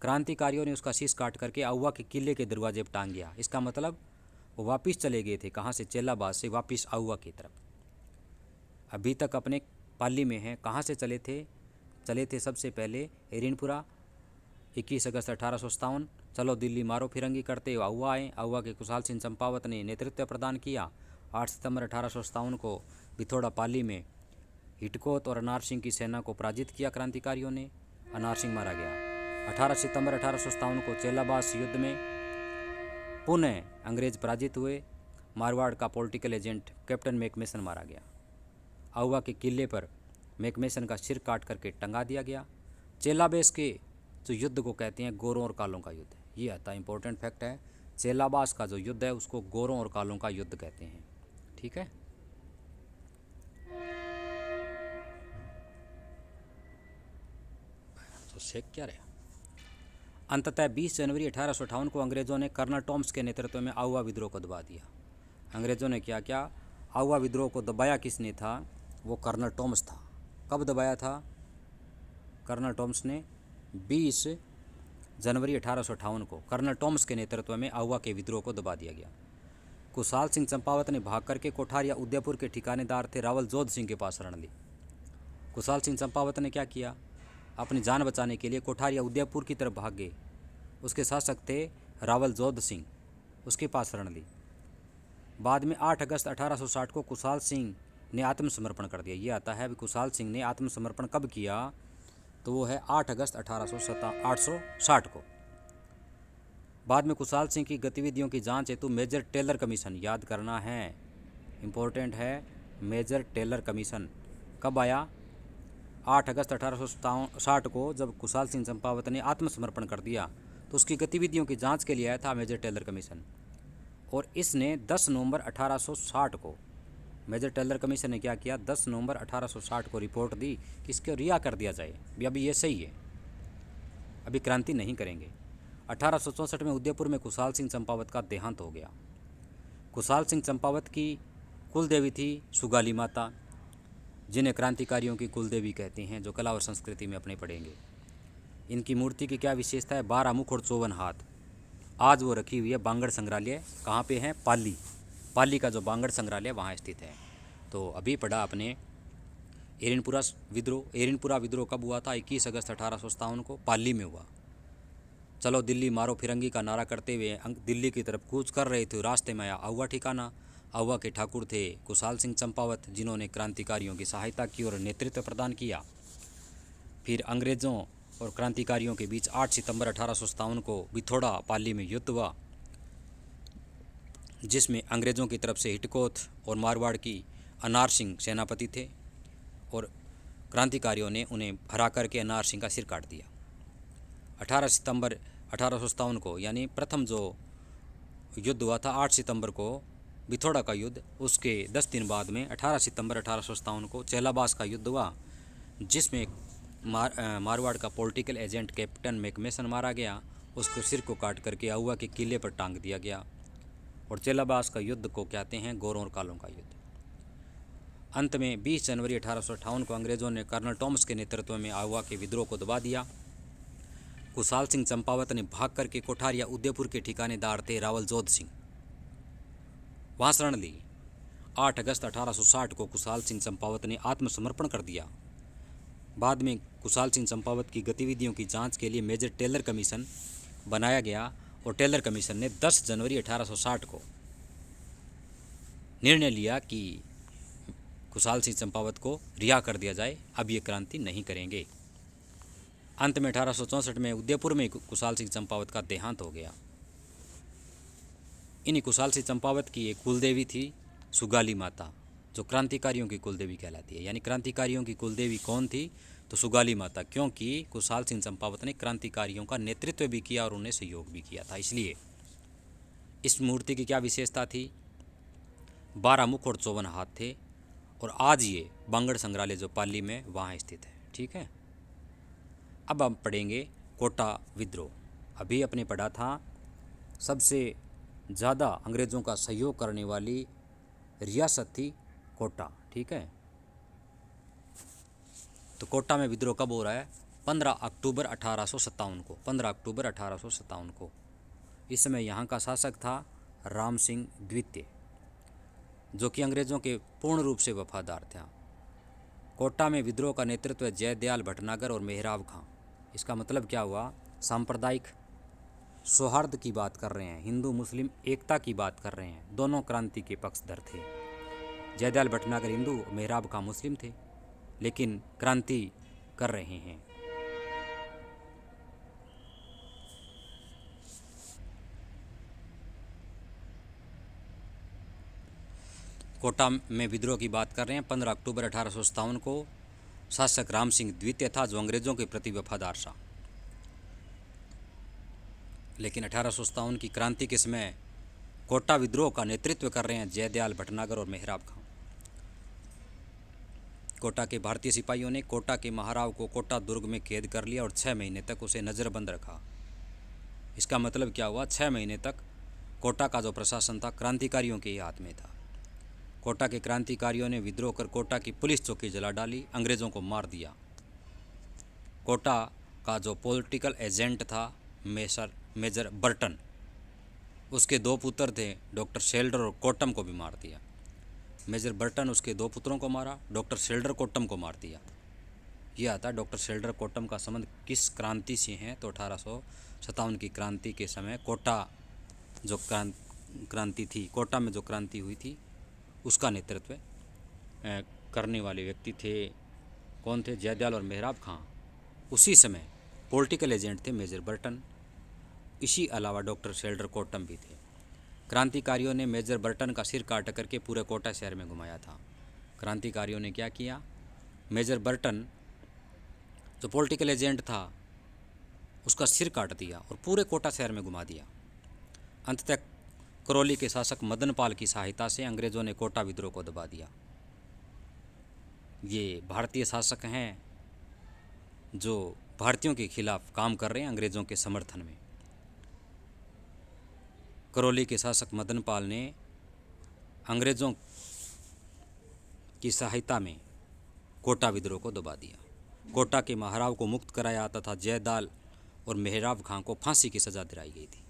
क्रांतिकारियों ने उसका शीश काट करके आउवा के किले के दरवाजे पर टांग दिया। इसका मतलब वो वापस चले गए थे। कहाँ से? चेलाबास से वापस आउवा की तरफ। अभी तक अपने पाली में हैं। कहाँ से चले थे? चले थे सबसे पहले एरिनपुरा, 21 अगस्त 1857 चलो दिल्ली मारो फिरंगी करते हुए आउवा आए। आउवा के कुशाल सिंह चंपावत ने नेतृत्व प्रदान किया। 8 सितंबर 1857 को बिथोड़ा पाली में हिटकोथ और अनार सिंह की सेना को पराजित किया क्रांतिकारियों ने, अनार सिंह मारा गया। 18 सितंबर 1857 को चेलाबास युद्ध में पुनः अंग्रेज पराजित हुए। मारवाड़ का पॉलिटिकल एजेंट कैप्टन मैकमेसन मारा गया। आउवा के किले पर मैकमेसन का सिर काट करके टंगा दिया गया। चेलाबेस के जो युद्ध को कहते हैं गोरों और कालों का युद्ध, ये आता इंपॉर्टेंट फैक्ट है। चेलाबास का जो युद्ध है उसको गोरों और कालों का युद्ध कहते हैं। ठीक है। तो शेख क्या रहा। अंततः 20 जनवरी 1858 को अंग्रेजों ने कर्नल टॉम्स के नेतृत्व में आउवा विद्रोह को दबा दिया। अंग्रेजों ने क्या क्या, आउवा विद्रोह को दबाया किसने था, वो कर्नल टॉम्स था। कब दबाया था कर्नल टॉम्स ने? 20 जनवरी 1858 को कर्नल टॉम्स के नेतृत्व में आउवा के विद्रोह को दबा दिया गया। कुशाल सिंह चंपावत ने भाग करके कोठार या उदयपुर के ठिकानेदार थे रावल जोध सिंह के पास शरण ली। कुशाल सिंह चंपावत ने क्या किया, अपनी जान बचाने के लिए कोठार या उदयपुर की तरफ भाग गए। उसके शासक थे रावल जोध सिंह, उसके पास शरण ली। बाद में 8 अगस्त 1860 को कुशाल सिंह ने आत्मसमर्पण कर दिया। ये आता है अभी कुशाल सिंह ने आत्मसमर्पण कब किया, तो वो है 8 अगस्त 1860 को। बाद में कुशाल सिंह की गतिविधियों की जांच हेतु मेजर टेलर कमीशन, याद करना है, इम्पोर्टेंट है, मेजर टेलर कमीशन कब आया? 8 अगस्त 1860 को। जब कुशाल सिंह चंपावत ने आत्मसमर्पण कर दिया तो उसकी गतिविधियों की जांच के लिए आया था मेजर टेलर कमीशन। और इसने 10 नवंबर 1860 को, मेजर टेलर कमीशन ने क्या किया, 10 नवंबर 1860 को रिपोर्ट दी कि इसको रिहा कर दिया जाए। अभी ये सही है, अभी क्रांति नहीं करेंगे। 1864 में उदयपुर में कुशाल सिंह चंपावत का देहांत हो गया। कुशाल सिंह चंपावत की कुल देवी थी सुगाली माता, जिन्हें क्रांतिकारियों की कुल देवी कहते हैं, जो कला और संस्कृति में अपने पढ़ेंगे। इनकी मूर्ति की क्या विशेषता है? 12 मुख और 54 हाथ। आज वो रखी हुई है बांगड़ संग्रहालय, कहाँ पे है? पाली। पाली का जो बांगड़ संग्रहालय वहाँ स्थित है। तो अभी पढ़ा आपने एरनपुरा विद्रोह। एरनपुरा विद्रोह कब हुआ था? 21 अगस्त 1857 को पाली में हुआ। चलो दिल्ली मारो फिरंगी का नारा करते हुए दिल्ली की तरफ कूच कर रहे थे। रास्ते में आया आउवा ठिकाना। आउवा के ठाकुर थे कुशाल सिंह चंपावत, जिन्होंने क्रांतिकारियों की सहायता की और नेतृत्व प्रदान किया। फिर अंग्रेज़ों और क्रांतिकारियों के बीच 8 सितंबर 1857 को बिथोड़ा पाली में युद्ध हुआ, जिसमें अंग्रेज़ों की तरफ से हिटकोथ और मारवाड़ की अनार सिंह सेनापति थे और क्रांतिकारियों ने उन्हें हरा करके अनार सिंह का सिर काट दिया। 18 सितंबर 1857 को, यानी प्रथम जो युद्ध हुआ था 8 सितंबर को बिथोड़ा का युद्ध, उसके 10 दिन बाद में 18 सितंबर 1857 को चेलाबास का युद्ध हुआ, जिसमें मारवाड़ का पॉलिटिकल एजेंट कैप्टन मैकमेसन मारा गया। उसको सिर को काट करके आउवा के किले पर टांग दिया गया। और चेलाबास का युद्ध को कहते हैं गोरों और कालों का युद्ध। अंत में 20 जनवरी 1858 को अंग्रेज़ों ने कर्नल टॉम्स के नेतृत्व में आउवा के विद्रोह को दबा दिया। कुशाल सिंह चंपावत ने भाग करके कोठार या उदयपुर के ठिकानेदार थे रावल जोध सिंह, वहाँ शरण ली। 8 अगस्त 1860 को कुशाल सिंह चंपावत ने आत्मसमर्पण कर दिया। बाद में कुशाल सिंह चंपावत की गतिविधियों की जांच के लिए मेजर टेलर कमीशन बनाया गया और टेलर कमीशन ने 10 जनवरी 1860 को निर्णय लिया कि कुशाल सिंह चंपावत को रिहा कर दिया जाए, अब ये क्रांति नहीं करेंगे। अंत में 1864 में उदयपुर में कुशाल सिंह चंपावत का देहांत हो गया। इन्हीं कुशाल सिंह चंपावत की एक कुलदेवी थी सुगाली माता, जो क्रांतिकारियों की कुलदेवी कहलाती है। यानी क्रांतिकारियों की कुलदेवी कौन थी? तो सुगाली माता, क्योंकि कुशाल सिंह चंपावत ने क्रांतिकारियों का नेतृत्व भी किया और उन्हें सहयोग भी किया था, इसलिए। इस मूर्ति की क्या विशेषता थी? 12 मुख और 54 हाथ थे और आज ये बांगड़ संग्रहालय जो पाली में वहाँ स्थित है। ठीक है। अब हम पढ़ेंगे कोटा विद्रोह। अभी अपने पढ़ा था सबसे ज़्यादा अंग्रेज़ों का सहयोग करने वाली रियासत थी कोटा। ठीक है। तो कोटा में विद्रोह कब हो रहा है? 15 अक्टूबर 1857 को। 15 अक्टूबर 1857 को। इस समय यहाँ का शासक था राम सिंह द्वितीय, जो कि अंग्रेज़ों के पूर्ण रूप से वफादार था। कोटा में विद्रोह का नेतृत्व जयदयाल भटनागर और मेहराब खां। इसका मतलब क्या हुआ? सांप्रदायिक सौहार्द की बात कर रहे हैं, हिंदू मुस्लिम एकता की बात कर रहे हैं। दोनों क्रांति के पक्षधर थे। जयदयाल भटनागर हिंदू, मेहराब खां मुस्लिम थे, लेकिन क्रांति कर रहे हैं। कोटा में विद्रोह की बात कर रहे हैं। 15 अक्टूबर 1857 को शासक राम सिंह द्वितीय था, जो अंग्रेजों के प्रति वफादार था। लेकिन 1857 की क्रांति के समय कोटा विद्रोह का नेतृत्व कर रहे हैं जयदयाल भटनागर और मेहराब खां। कोटा के भारतीय सिपाहियों ने कोटा के महाराव को कोटा दुर्ग में कैद कर लिया और 6 महीने तक उसे नज़रबंद रखा। इसका मतलब क्या हुआ? 6 महीने तक कोटा का जो प्रशासन था क्रांतिकारियों के ही हाथ में था। कोटा के क्रांतिकारियों ने विद्रोह कर कोटा की पुलिस चौकी जला डाली, अंग्रेज़ों को मार दिया। कोटा का जो पॉलिटिकल एजेंट था मेजर बर्टन, उसके 2 पुत्र थे, डॉक्टर शेल्डर और कोटम को भी मार दिया। मेजर बर्टन उसके 2 पुत्रों को मारा, डॉक्टर शेल्डर कोटम को मार दिया। यह आता है डॉक्टर शेल्डर कोटम का संबंध किस क्रांति से है? तो 1857 की क्रांति के समय कोटा जो क्रांति थी, कोटा में जो क्रांति हुई थी, उसका नेतृत्व करने वाले व्यक्ति थे। कौन थे? जयदयाल और मेहराब खां। उसी समय पॉलिटिकल एजेंट थे मेजर बर्टन। इसी अलावा डॉक्टर शेल्डर कोटम भी थे। क्रांतिकारियों ने मेजर बर्टन का सिर काट करके पूरे कोटा शहर में घुमाया था। क्रांतिकारियों ने क्या किया? मेजर बर्टन जो पॉलिटिकल एजेंट था, उसका सिर काट दिया और पूरे कोटा शहर में घुमा दिया। अंततः करौली के शासक मदनपाल की सहायता से अंग्रेज़ों ने कोटा विद्रोह को दबा दिया। ये भारतीय शासक हैं जो भारतीयों के खिलाफ काम कर रहे हैं अंग्रेज़ों के समर्थन में। करौली के शासक मदनपाल ने अंग्रेज़ों की सहायता में कोटा विद्रोह को दबा दिया, कोटा के महाराव को मुक्त कराया तथा जयदयाल और मेहराब खां को फांसी की सज़ा दिलाई गई थी।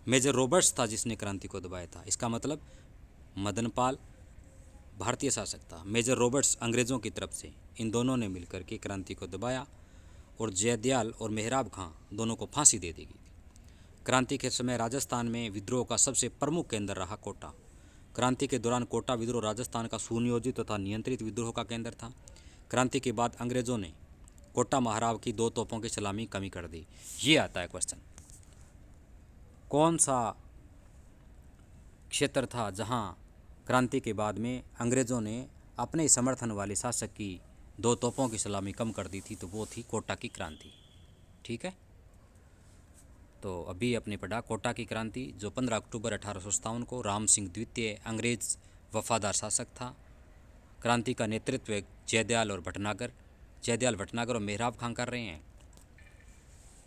मेजर रॉबर्ट्स था जिसने क्रांति को दबाया था। इसका मतलब मदनपाल भारतीय शासक था, मेजर रॉबर्ट्स अंग्रेज़ों की तरफ से, इन दोनों ने मिलकर के क्रांति को दबाया और जयदयाल और मेहराब खां दोनों को फांसी दे दी गई। क्रांति के समय राजस्थान में विद्रोह का सबसे प्रमुख केंद्र रहा कोटा। क्रांति के दौरान कोटा विद्रोह राजस्थान का सुनियोजित तथा नियंत्रित विद्रोह का केंद्र था। क्रांति के बाद अंग्रेज़ों ने कोटा महाराव की 2 तोपों की सलामी कमी कर दी। ये आता है क्वेश्चन, कौन सा क्षेत्र था जहां क्रांति के बाद में अंग्रेज़ों ने अपने समर्थन वाले शासक की 2 तोपों की सलामी कम कर दी थी? तो वो थी कोटा की क्रांति। ठीक है, तो अभी अपने पढ़ा कोटा की क्रांति, जो 15 अक्टूबर 1857 को राम सिंह द्वितीय अंग्रेज वफादार शासक था। क्रांति का नेतृत्व जयदयाल भटनागर और मेहराब खां कर रहे हैं।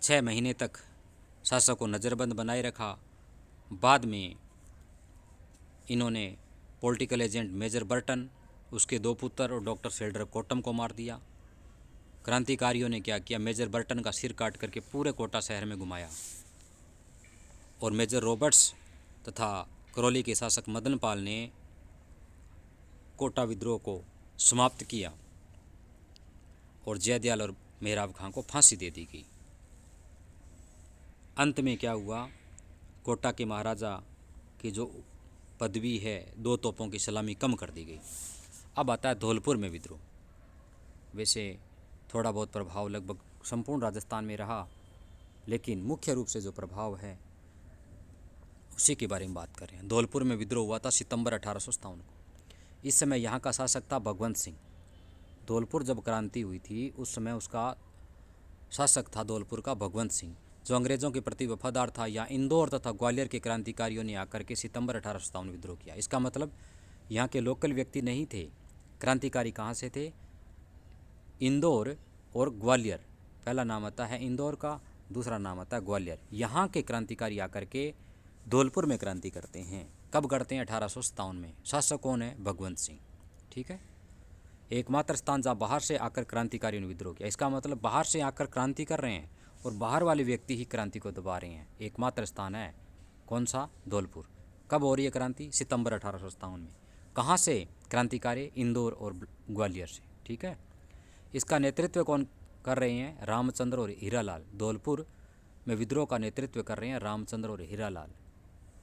6 महीने तक शासक को नज़रबंद बनाए रखा। बाद में इन्होंने पॉलिटिकल एजेंट मेजर बर्टन, उसके 2 पुत्र और डॉक्टर शेल्डर कोटम को मार दिया। क्रांतिकारियों ने क्या किया? मेजर बर्टन का सिर काट करके पूरे कोटा शहर में घुमाया और मेजर रॉबर्ट्स तथा करौली के शासक मदनपाल ने कोटा विद्रोह को समाप्त किया और जयदयाल और मेहराब खां को फांसी दे दी गई। अंत में क्या हुआ? कोटा के महाराजा की जो पदवी है, 2 तोपों की सलामी कम कर दी गई। अब आता है धौलपुर में विद्रोह। वैसे थोड़ा बहुत प्रभाव लगभग संपूर्ण राजस्थान में रहा, लेकिन मुख्य रूप से जो प्रभाव है उसी के बारे में बात कर रहे हैं। धौलपुर में विद्रोह हुआ था सितंबर 1857 को। इस समय यहाँ का शासक था भगवंत सिंह। धौलपुर जब क्रांति हुई थी उस समय उसका शासक था धौलपुर का भगवंत सिंह, जो अंग्रेज़ों के प्रति वफादार था। यहाँ इंदौर तथा ग्वालियर के क्रांतिकारियों ने आकर के सितंबर 1857 विद्रोह किया। इसका मतलब यहाँ के लोकल व्यक्ति नहीं थे। क्रांतिकारी कहाँ से थे? इंदौर और ग्वालियर। पहला नाम आता है इंदौर का, दूसरा नाम आता है ग्वालियर। यहाँ के क्रांतिकारी आकर के धौलपुर में क्रांति करते हैं। कब करते हैं? 1857 में। शासक कौन है? भगवंत सिंह। ठीक है, एकमात्र स्थान जहाँ बाहर से आकर क्रांतिकारियों ने विद्रोह किया। इसका मतलब बाहर से आकर क्रांति कर रहे हैं और बाहर वाले व्यक्ति ही क्रांति को दबा रहे हैं। एकमात्र स्थान है कौन सा? धौलपुर। कब हो रही है क्रांति? सितंबर 1857 में। कहाँ से क्रांतिकारी? इंदौर और ग्वालियर से। ठीक है, इसका नेतृत्व कौन कर रहे हैं? रामचंद्र और हीरालाल। धौलपुर में विद्रोह का नेतृत्व कर रहे हैं रामचंद्र और हीरालाल।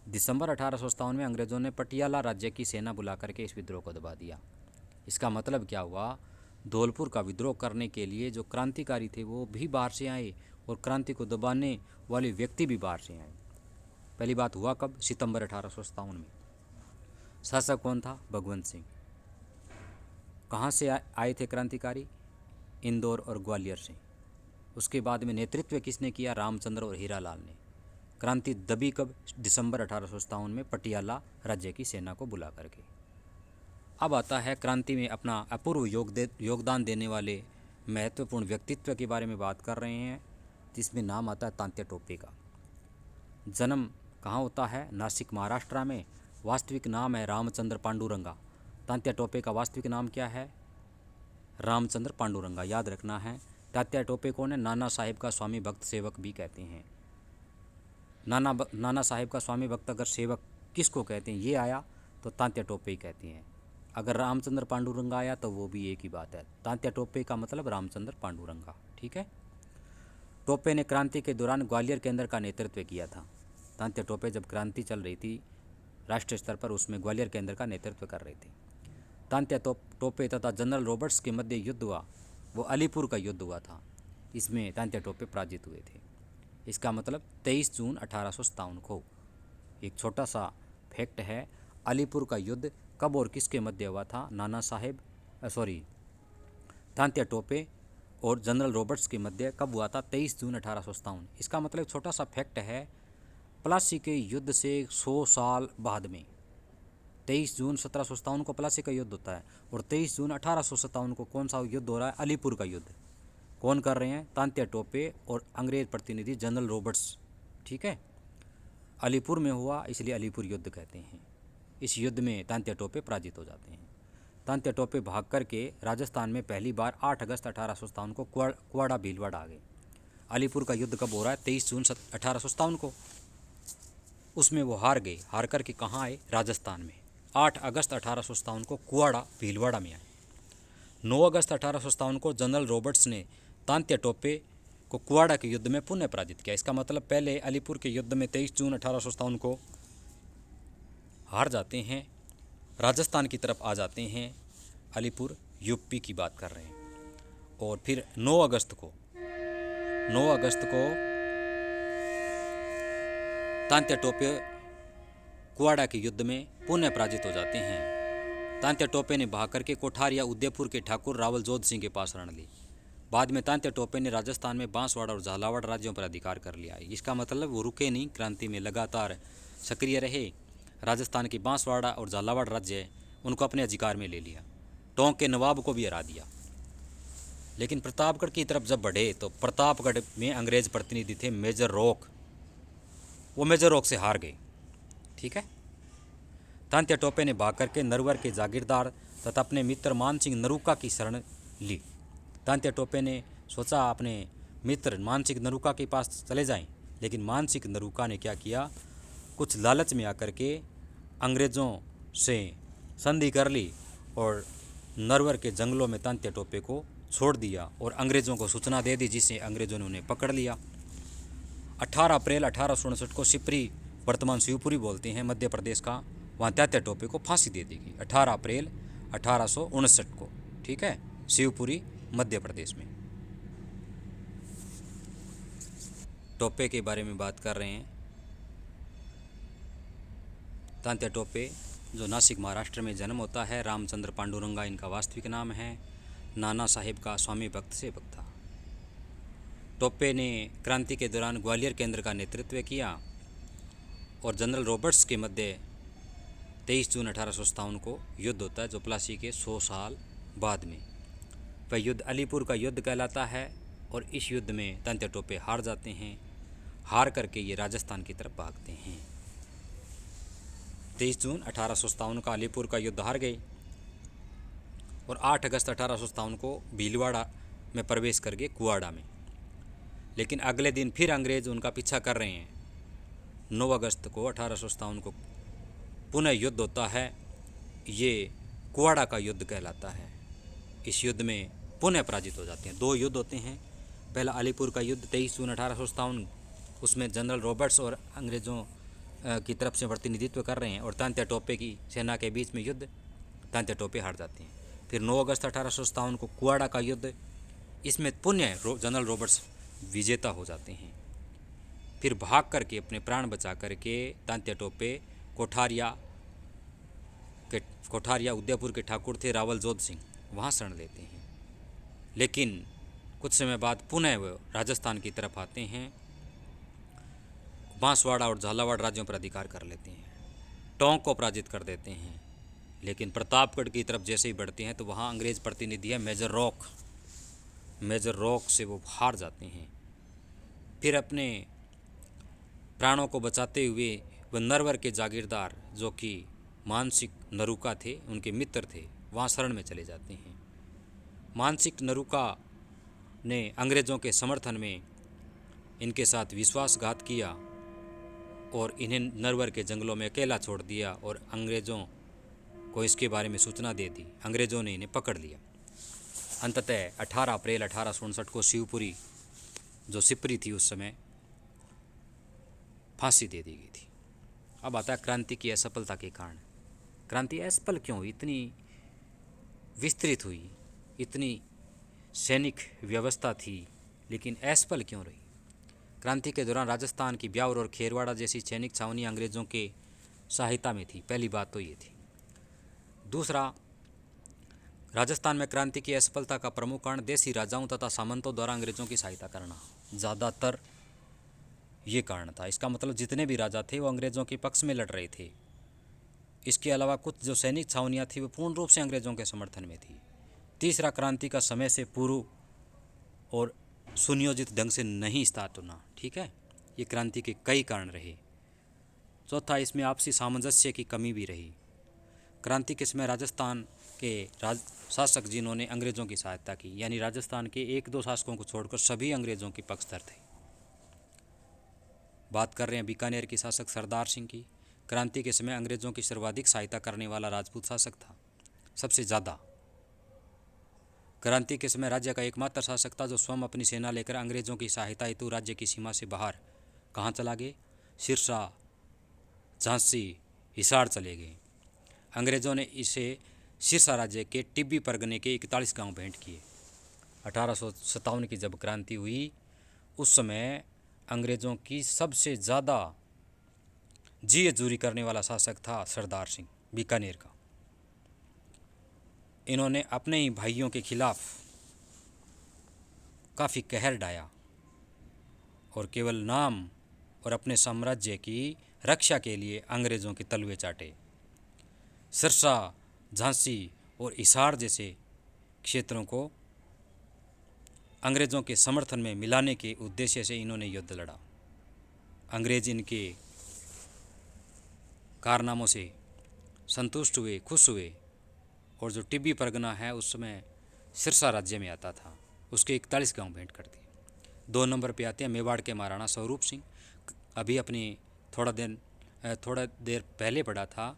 दिसंबर 1857 में अंग्रेज़ों ने पटियाला राज्य की सेना बुला करके इस विद्रोह को दबा दिया। इसका मतलब क्या हुआ? धौलपुर का विद्रोह करने के लिए जो क्रांतिकारी थे वो भी बाहर से आए और क्रांति को दबाने वाले व्यक्ति भी बाहर से आए। पहली बात हुआ कब? सितंबर 1857 में। शासक कौन था? भगवंत सिंह। कहाँ से आए थे क्रांतिकारी? इंदौर और ग्वालियर से। उसके बाद में नेतृत्व किसने किया? रामचंद्र और हीरालाल ने। क्रांति दबी कब? दिसंबर 1857 में पटियाला राज्य की सेना को बुला करके। अब आता है क्रांति में अपना अपूर्व योगदान देने वाले महत्वपूर्ण व्यक्तित्व के बारे में बात कर रहे हैं, जिसमें नाम आता है तात्या टोपे का। जन्म कहाँ होता है? नासिक, महाराष्ट्र में। वास्तविक नाम है रामचंद्र पांडुरंगा। तात्या टोपे का वास्तविक नाम क्या है? रामचंद्र पांडुरंगा, याद रखना है। तात्या टोपे को ने नाना साहेब का स्वामी भक्त सेवक भी कहते हैं। नाना साहेब का स्वामी भक्त अगर सेवक किसको कहते हैं, ये आया तो तात्या टोपे ही कहते हैं। अगर रामचंद्र पांडुरंगा आया तो वो भी एक ही बात है। तात्या टोपे का मतलब रामचंद्र पांडुरंगा, ठीक है। टोपे ने क्रांति के दौरान ग्वालियर केंद्र का नेतृत्व किया था। तात्या टोपे जब क्रांति चल रही थी राष्ट्रीय स्तर पर, उसमें ग्वालियर केंद्र का नेतृत्व कर रहे थे। तात्या टोपे तथा जनरल रॉबर्ट्स के मध्य युद्ध हुआ, वो अलीपुर का युद्ध हुआ था। इसमें तात्या टोपे पराजित हुए थे। इसका मतलब 23 जून 1857 को। एक छोटा सा फैक्ट है, अलीपुर का युद्ध कब और किसके मध्य हुआ था? तात्या टोपे और जनरल रॉबर्ट्स के मध्य कब हुआ था? 23 जून 1857। इसका मतलब छोटा सा फैक्ट है, प्लासी के युद्ध से 100 साल बाद में 23 जून 1757 को प्लासी का युद्ध होता है, और 23 जून 1857 को कौन सा युद्ध हो रहा है? अलीपुर का युद्ध। कौन कर रहे हैं? तात्या टोपे और अंग्रेज प्रतिनिधि जनरल रॉबर्ट्स, ठीक है। अलीपुर में हुआ, इसलिए अलीपुर युद्ध कहते हैं। इस युद्ध में तात्या टोपे पराजित हो जाते हैं। तात्या टोपे भाग करके राजस्थान में पहली बार 8 अगस्त 1857 को कुआड़ा भीलवाड़ा आ गए। अलीपुर का युद्ध कब हो रहा है? 23 जून 1857 को। उसमें वो हार गए। हार करके कहाँ आए? राजस्थान में। 8 अगस्त 1857 को कुआड़ा भीलवाड़ा में आए। 9 अगस्त 1857 को जनरल रॉबर्ट्स ने तात्या टोपे को कुआड़ा के युद्ध में पुनः पराजित किया। इसका मतलब पहले अलीपुर के युद्ध में 23 जून 1857 को हार जाते हैं, राजस्थान की तरफ आ जाते हैं। अलीपुर यूपी की बात कर रहे हैं। और फिर 9 अगस्त को तात्या टोपे कुआड़ा के युद्ध में पुनः पराजित हो जाते हैं। तात्या टोपे ने भाग करके कोठारिया उदयपुर के ठाकुर रावल जोध सिंह के पास रण ली। बाद में तात्या टोपे ने राजस्थान में बांसवाड़ा और झालावाड़ राज्यों पर अधिकार कर लिया। इसका मतलब वो रुके नहीं, क्रांति में लगातार सक्रिय रहे। राजस्थान की बांसवाड़ा और झालावाड़ राज्य उनको अपने अधिकार में ले लिया। टोंक के नवाब को भी हरा दिया। लेकिन प्रतापगढ़ की तरफ जब बढ़े तो प्रतापगढ़ में अंग्रेज प्रतिनिधि थे मेजर रॉक, वो मेजर रॉक से हार गए, ठीक है। तात्या टोपे ने भाग करके नरवर के जागीरदार तथा अपने मित्र मान सिंह नरूका की शरण ली। तात्या टोपे ने सोचा अपने मित्र मान सिंह नरूका के पास चले जाएं, लेकिन मान सिंह नरूका ने क्या किया? कुछ लालच में आकर के अंग्रेज़ों से संधि कर ली और नरवर के जंगलों में तात्या टोपे को छोड़ दिया और अंग्रेज़ों को सूचना दे दी, जिससे अंग्रेज़ों ने उन्हें पकड़ लिया। 18 अप्रैल 1869 को सिपरी, वर्तमान शिवपुरी बोलते हैं, मध्य प्रदेश का, वहाँ तात्या टोपे को फांसी दे दी गई। 18 अप्रैल 1869 को, ठीक है, शिवपुरी मध्य प्रदेश में। टोपे के बारे में बात कर रहे हैं। तात्या टोपे जो नासिक महाराष्ट्र में जन्म होता है, रामचंद्र पांडुरंगा इनका वास्तविक नाम है। नाना साहेब का स्वामी भक्त सेवक था। टोपे ने क्रांति के दौरान ग्वालियर केंद्र का नेतृत्व किया और जनरल रॉबर्ट्स के मध्य 23 जून 1857 को युद्ध होता है, जो प्लासी के 100 साल बाद में। वह युद्ध अलीपुर का युद्ध कहलाता है और इस युद्ध में तात्या टोपे हार जाते हैं। हार करके ये राजस्थान की तरफ भागते हैं। 23 जून 1857 का अलीपुर का युद्ध हार गए और 8 अगस्त 1857 को भीलवाड़ा में प्रवेश कर गए, कुआड़ा में। लेकिन अगले दिन फिर अंग्रेज उनका पीछा कर रहे हैं। 9 अगस्त को 1857 को पुनः युद्ध होता है। ये कुआड़ा का युद्ध कहलाता है। इस युद्ध में पुनः पराजित हो जाते हैं। 2 युद्ध होते हैं। पहला अलीपुर का युद्ध 23 जून 1857, उसमें जनरल रॉबर्ट्स और अंग्रेज़ों की तरफ से प्रतिनिधित्व कर रहे हैं और तात्या टोपे की सेना के बीच में युद्ध, तात्या टोपे हार जाते हैं। फिर 9 अगस्त 1857 को कुआड़ा का युद्ध, इसमें पुनः जनरल रॉबर्ट्स विजेता हो जाते हैं। फिर भाग करके अपने प्राण बचा करके तात्या टोपे कोठारिया के कोठार या उदयपुर के ठाकुर थे रावल जोध सिंह, वहाँ शरण लेते हैं। लेकिन कुछ समय बाद पुनः वो राजस्थान की तरफ आते हैं, बांसवाड़ा और झालावाड़ राज्यों पर अधिकार कर लेते हैं, टोंक को पराजित कर देते हैं। लेकिन प्रतापगढ़ की तरफ जैसे ही बढ़ते हैं तो वहाँ अंग्रेज प्रतिनिधि है मेजर रॉक से वो हार जाते हैं। फिर अपने प्राणों को बचाते हुए वह नरवर के जागीरदार जो कि मानसिक नरुका थे, उनके मित्र थे, वहाँ शरण में चले जाते हैं। मानसिक नरुका ने अंग्रेज़ों के समर्थन में इनके साथ विश्वासघात किया और इन्हें नरवर के जंगलों में अकेला छोड़ दिया और अंग्रेज़ों को इसके बारे में सूचना दे दी। अंग्रेज़ों ने इन्हें पकड़ लिया। अंततः 18 अप्रैल 1859 को शिवपुरी जो सिपरी थी उस समय फांसी दे दी गई थी। अब आता है क्रांति की असफलता के कारण। क्रांति असफल क्यों हुई? इतनी विस्तृत हुई, इतनी सैनिक व्यवस्था थी, लेकिन असफल क्यों रही? क्रांति के दौरान राजस्थान की ब्यावर और खेरवाड़ा जैसी सैनिक छावनियाँ अंग्रेज़ों के सहायता में थी। पहली बात तो ये थी। दूसरा, राजस्थान में क्रांति की असफलता का प्रमुख कारण देसी राजाओं तथा सामंतों द्वारा अंग्रेज़ों की सहायता करना, ज़्यादातर ये कारण था। इसका मतलब जितने भी राजा थे वो अंग्रेज़ों के पक्ष में लड़ रहे थे। इसके अलावा कुछ जो सैनिक छावनियाँ थी वो पूर्ण रूप से अंग्रेज़ों के समर्थन में थी। तीसरा, क्रांति का समय से पूर्व और सुनियोजित ढंग से नहीं स्टार्ट होना। ठीक है, ये क्रांति के कई कारण रहे। चौथा, इसमें आपसी सामंजस्य की कमी भी रही। क्रांति के समय राजस्थान के शासक जिन्होंने अंग्रेज़ों की सहायता की, यानी राजस्थान के 1-2 शासकों को छोड़कर सभी अंग्रेज़ों के पक्षधर थे। बात कर रहे हैं बीकानेर के शासक सरदार सिंह की। क्रांति के समय अंग्रेज़ों की सर्वाधिक सहायता करने वाला राजपूत शासक था, सबसे ज़्यादा। क्रांति के समय राज्य का एकमात्र शासक था जो स्वयं अपनी सेना लेकर अंग्रेज़ों की सहायता हेतु राज्य की सीमा से बाहर कहाँ चला गए? सिरसा, झांसी, हिसार चले गए। अंग्रेज़ों ने इसे सिरसा राज्य के टिब्बी परगने के 41 गांव भेंट किए। 1857 की जब क्रांति हुई उस समय अंग्रेज़ों की सबसे ज़्यादा जी हजूरी करने वाला शासक था सरदार सिंह, बीकानेर का। इन्होंने अपने ही भाइयों के खिलाफ काफ़ी कहर ढाया और केवल नाम और अपने साम्राज्य की रक्षा के लिए अंग्रेज़ों के तलवे चाटे। सिरसा, झांसी और हिसार जैसे क्षेत्रों को अंग्रेज़ों के समर्थन में मिलाने के उद्देश्य से इन्होंने युद्ध लड़ा। अंग्रेज इनके कारनामों से संतुष्ट हुए, खुश हुए, और जो टिब्बी परगना है उस समय सिरसा राज्य में आता था, उसके 41 गांव भेंट कर दिए। 2 नंबर पे आते हैं मेवाड़ के महाराणा स्वरूप सिंह। अभी अपनी थोड़ा देर पहले पढ़ा था,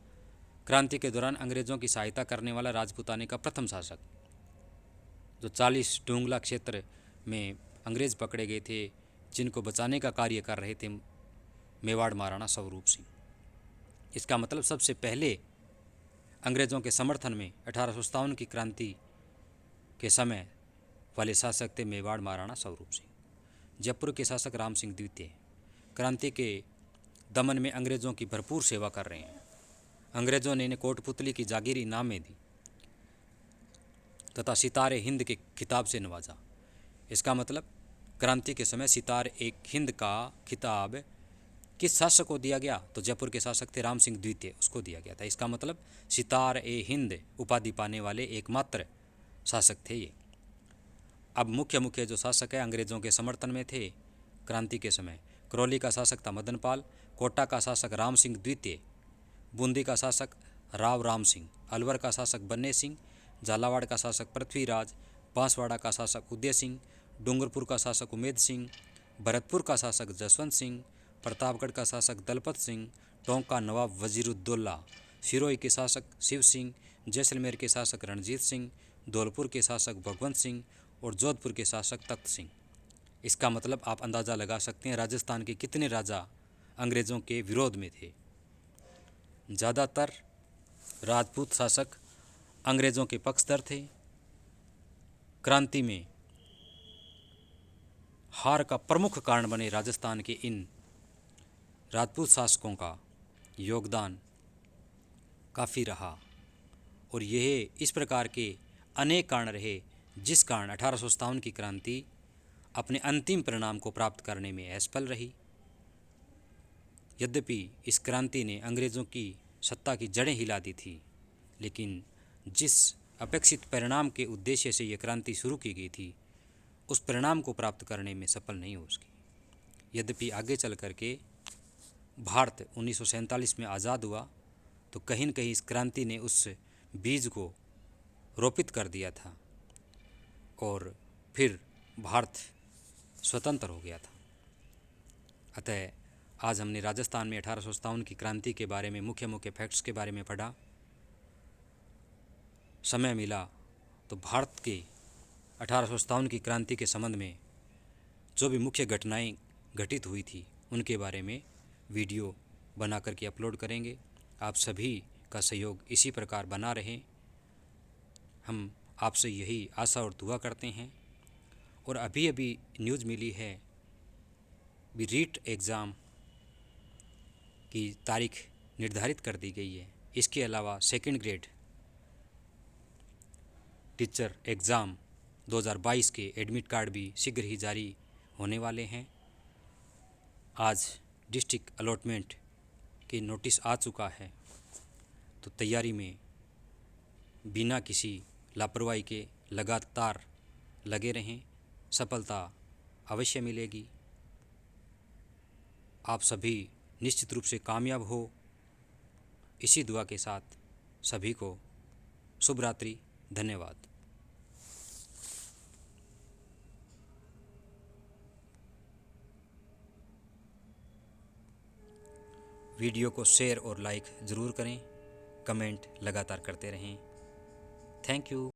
क्रांति के दौरान अंग्रेज़ों की सहायता करने वाला राजपूताने का प्रथम शासक, जो 40 डूंगला क्षेत्र में अंग्रेज़ पकड़े गए थे, जिनको बचाने का कार्य कर रहे थे मेवाड़ महाराणा स्वरूप सिंह। इसका मतलब सबसे पहले अंग्रेज़ों के समर्थन में 1857 की क्रांति के समय वाले शासक थे मेवाड़ महाराणा स्वरूप सिंह। जयपुर के शासक राम सिंह द्वितीय क्रांति के दमन में अंग्रेज़ों की भरपूर सेवा कर रहे हैं। अंग्रेज़ों ने इन्हें कोटपुतली की जागीर इनाम में दी तथा सितारे हिंद के खिताब से नवाजा। इसका मतलब क्रांति के समय सितार एक हिंद का खिताब किस शासक को दिया गया? तो जयपुर के शासक थे राम सिंह द्वितीय, उसको दिया गया था। इसका मतलब सितार ए हिंद उपाधि पाने वाले एकमात्र शासक थे ये। अब मुख्य जो शासक है अंग्रेज़ों के समर्थन में थे क्रांति के समय। करौली का शासक था मदनपाल, कोटा का शासक राम सिंह द्वितीय, बूंदी का शासक राव राम सिंह, अलवर का शासक बन्ने सिंह, झालावाड़ का शासक पृथ्वीराज, बांसवाड़ा का शासक उदय सिंह, डूंगरपुर का शासक उमेद सिंह, भरतपुर का शासक जसवंत सिंह, प्रतापगढ़ का शासक दलपत सिंह, टोंक का नवाब वजीरुद्दौला, सिरोही के शासक शिव सिंह, जैसलमेर के शासक रणजीत सिंह, धौलपुर के शासक भगवंत सिंह और जोधपुर के शासक तख्त सिंह। इसका मतलब आप अंदाज़ा लगा सकते हैं राजस्थान के कितने राजा अंग्रेज़ों के विरोध में थे। ज़्यादातर राजपूत शासक अंग्रेज़ों के पक्षधर थे। क्रांति में हार का प्रमुख कारण बने राजस्थान के इन राजपूत शासकों का योगदान काफ़ी रहा। और यह इस प्रकार के अनेक कारण रहे जिस कारण 1857 की क्रांति अपने अंतिम परिणाम को प्राप्त करने में असफल रही। यद्यपि इस क्रांति ने अंग्रेज़ों की सत्ता की जड़ें हिला दी थी, लेकिन जिस अपेक्षित परिणाम के उद्देश्य से यह क्रांति शुरू की गई थी उस परिणाम को प्राप्त करने में सफल नहीं हो सकी। यद्यपि आगे चल कर के भारत 1947 में आज़ाद हुआ तो कहीं न कहीं इस क्रांति ने उस बीज को रोपित कर दिया था और फिर भारत स्वतंत्र हो गया था। अतः आज हमने राजस्थान में 1857 की क्रांति के बारे में मुख्य मुख्य फैक्ट्स के बारे में पढ़ा। समय मिला तो भारत के 1857 की क्रांति के संबंध में जो भी मुख्य घटनाएं घटित हुई थी उनके बारे में वीडियो बना करके अपलोड करेंगे। आप सभी का सहयोग इसी प्रकार बना रहे, हम आपसे यही आशा और दुआ करते हैं। और अभी अभी न्यूज़ मिली है भी रीट एग्ज़ाम की तारीख निर्धारित कर दी गई है। इसके अलावा सेकंड ग्रेड टीचर एग्ज़ाम 2022 के एडमिट कार्ड भी शीघ्र ही जारी होने वाले हैं। आज डिस्ट्रिक्ट अलॉटमेंट की नोटिस आ चुका है, तो तैयारी में बिना किसी लापरवाही के लगातार लगे रहें, सफलता अवश्य मिलेगी। आप सभी निश्चित रूप से कामयाब हो, इसी दुआ के साथ सभी को शुभ रात्रि। धन्यवाद। वीडियो को शेयर और लाइक ज़रूर करें, कमेंट लगातार करते रहें। Thank you.